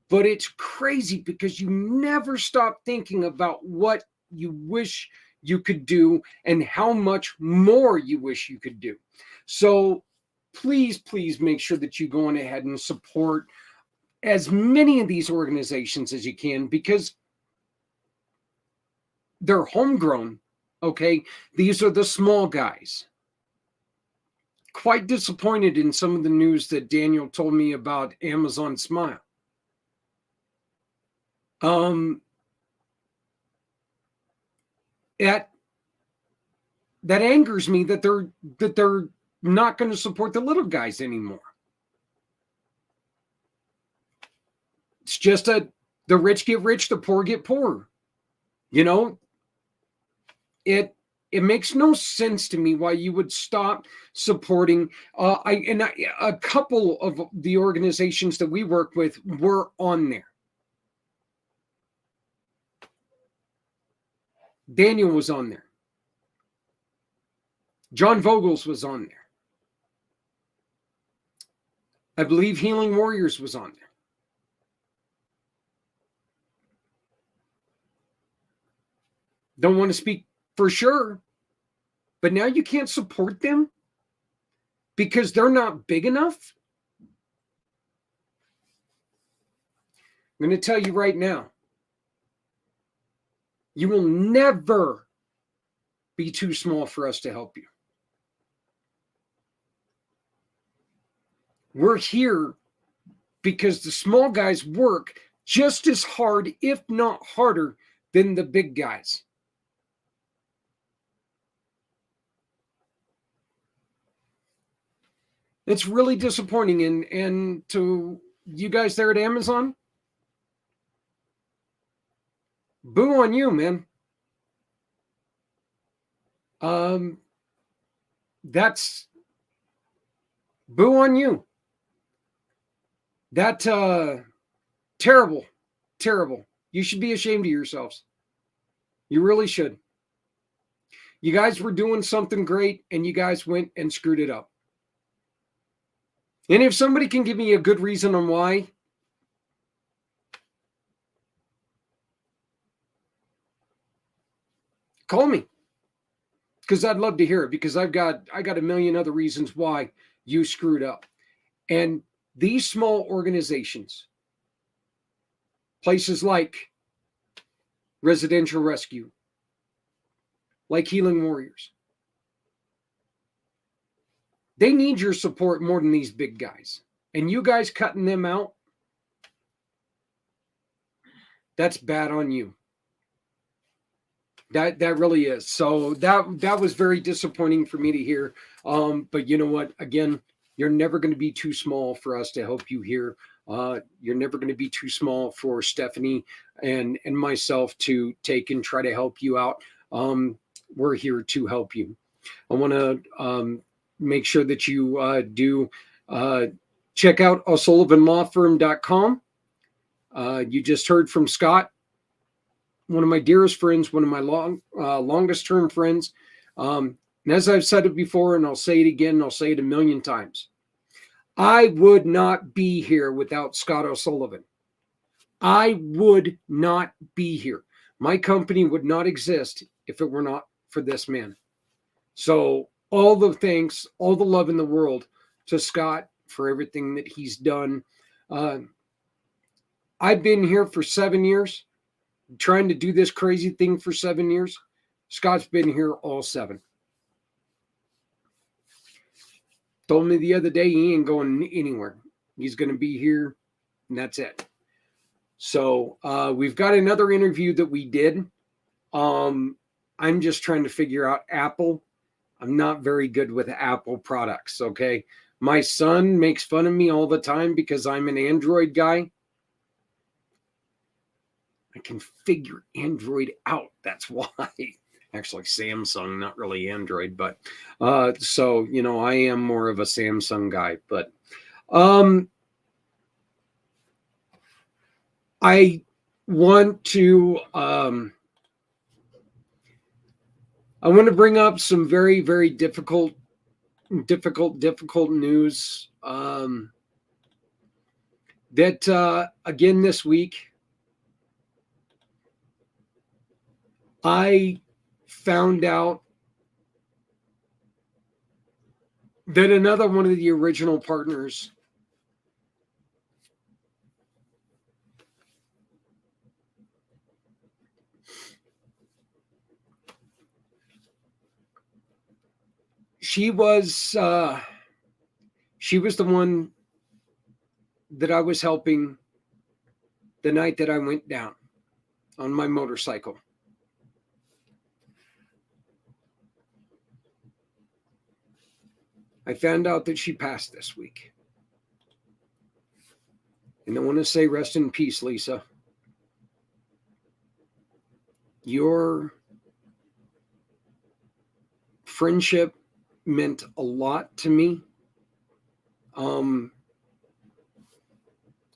but it's crazy because you never stop thinking about what you wish you could do and how much more you wish you could do. So please, please make sure that you go on ahead and support as many of these organizations as you can, because they're homegrown. Okay. These are the small guys. Quite disappointed in some of the news that Daniel told me about Amazon Smile. That angers me that they're not going to support the little guys anymore. It's just the rich get rich, the poor get poorer. You know, it makes no sense to me why you would stop supporting. A couple of the organizations that we work with were on there. Daniel was on there. John Vogels was on there. I believe Healing Warriors was on there. Don't want to speak for sure, but now you can't support them because they're not big enough. I'm going to tell you right now, you will never be too small for us to help you. We're here because the small guys work just as hard, if not harder, than the big guys. It's really disappointing. And to you guys there at Amazon, boo on you, man. That's boo on you. That terrible. You should be ashamed of yourselves. You really should. You guys were doing something great and you guys went and screwed it up. And if somebody can give me a good reason on why, call me, because I'd love to hear it, because I got a million other reasons why you screwed up. And these small organizations, places like Residential Rescue, like Healing Warriors, they need your support more than these big guys. And you guys cutting them out, that's bad on you. That really is. So that was very disappointing for me to hear. But you know what? Again, you're never going to be too small for us to help you here. You're never going to be too small for Stephanie and myself to take and try to help you out. We're here to help you. I want to make sure that you do check out O'SullivanLawFirm.com. You just heard from Scott, one of my dearest friends, one of my longest term friends. And as I've said it before, and I'll say it again, and I'll say it a million times, I would not be here without Scott O'Sullivan. I would not be here. My company would not exist if it were not for this man. So all the thanks, all the love in the world to Scott for everything that he's done. I've been here for 7 years, trying to do this crazy thing for 7 years. Scott's been here all 7. Told me the other day he ain't going anywhere. He's going to be here, and that's it. So we've got another interview that we did. I'm just trying to figure out Apple. I'm not very good with Apple products, okay? My son makes fun of me all the time because I'm an Android guy. I can figure Android out. That's why. Actually, Samsung, not really Android, but so, you know, I am more of a Samsung guy. But I want to bring up some very, very difficult news that again this week I found out that another one of the original partners she was the one that I was helping the night that I went down on my motorcycle. I found out that she passed this week. And I want to say rest in peace, Lisa. Your friendship meant a lot to me.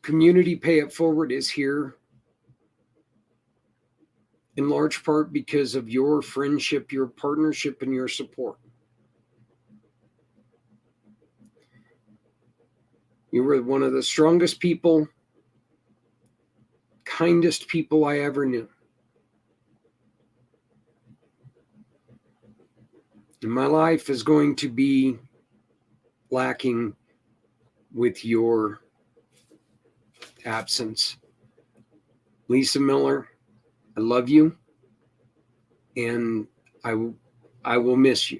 Community Pay It Forward is here in large part because of your friendship, your partnership, and your support. You were one of the strongest people, kindest people I ever knew. And my life is going to be lacking with your absence. Lisa Miller, I love you, and I will miss you.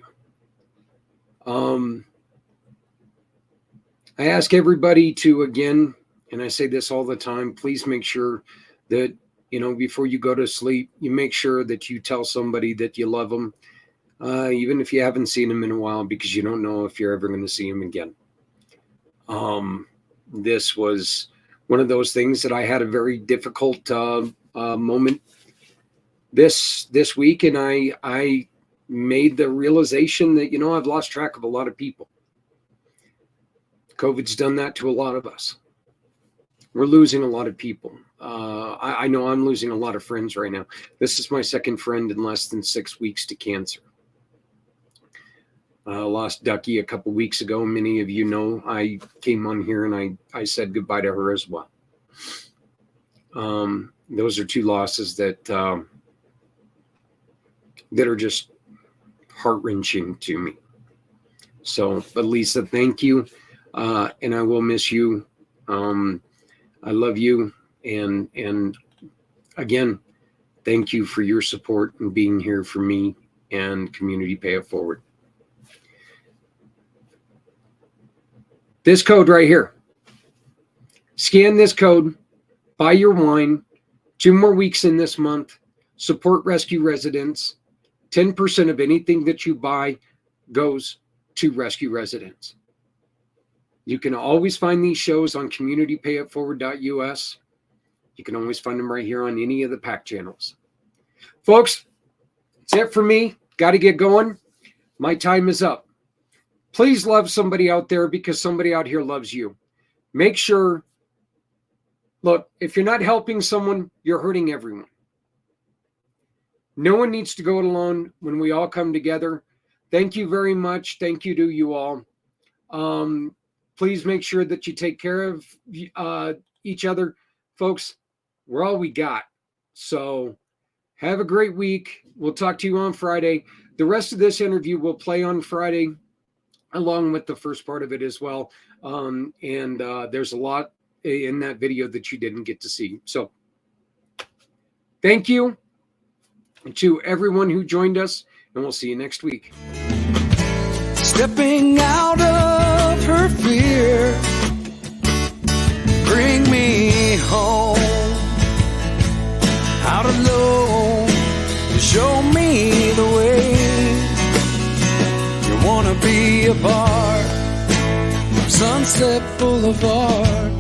I ask everybody to, again, and I say this all the time, please make sure that, before you go to sleep, you make sure that you tell somebody that you love them, even if you haven't seen them in a while, because you don't know if you're ever going to see them again. This was one of those things that I had a very difficult moment this week, and I made the realization that, I've lost track of a lot of people. COVID's done that to a lot of us. We're losing a lot of people. I know I'm losing a lot of friends right now. This is my second friend in less than 6 weeks to cancer. Lost Ducky a couple weeks ago. Many of you know I came on here and I said goodbye to her as well. Those are two losses that are just heart-wrenching to me. So, but Lisa, thank you. And I will miss you. I love you. And again, thank you for your support and being here for me and Community Pay It Forward. This code right here. Scan this code, buy your wine, 2 more weeks in this month, support rescue residents. 10% of anything that you buy goes to rescue residents. You can always find these shows on communitypayitforward.us. You can always find them right here on any of the PAC channels. Folks, that's it for me. Got to get going. My time is up. Please love somebody out there because somebody out here loves you. Make sure, look, if you're not helping someone, you're hurting everyone. No one needs to go it alone when we all come together. Thank you very much. Thank you to you all. Please make sure that you take care of each other. Folks, we're all we got. So have a great week. We'll talk to you on Friday. The rest of this interview will play on Friday, along with the first part of it as well. There's a lot in that video that you didn't get to see. So thank you to everyone who joined us, and we'll see you next week. Stepping out of her fear, bring me home. Out alone, to show me the way. You wanna be a part of Sunset Boulevard.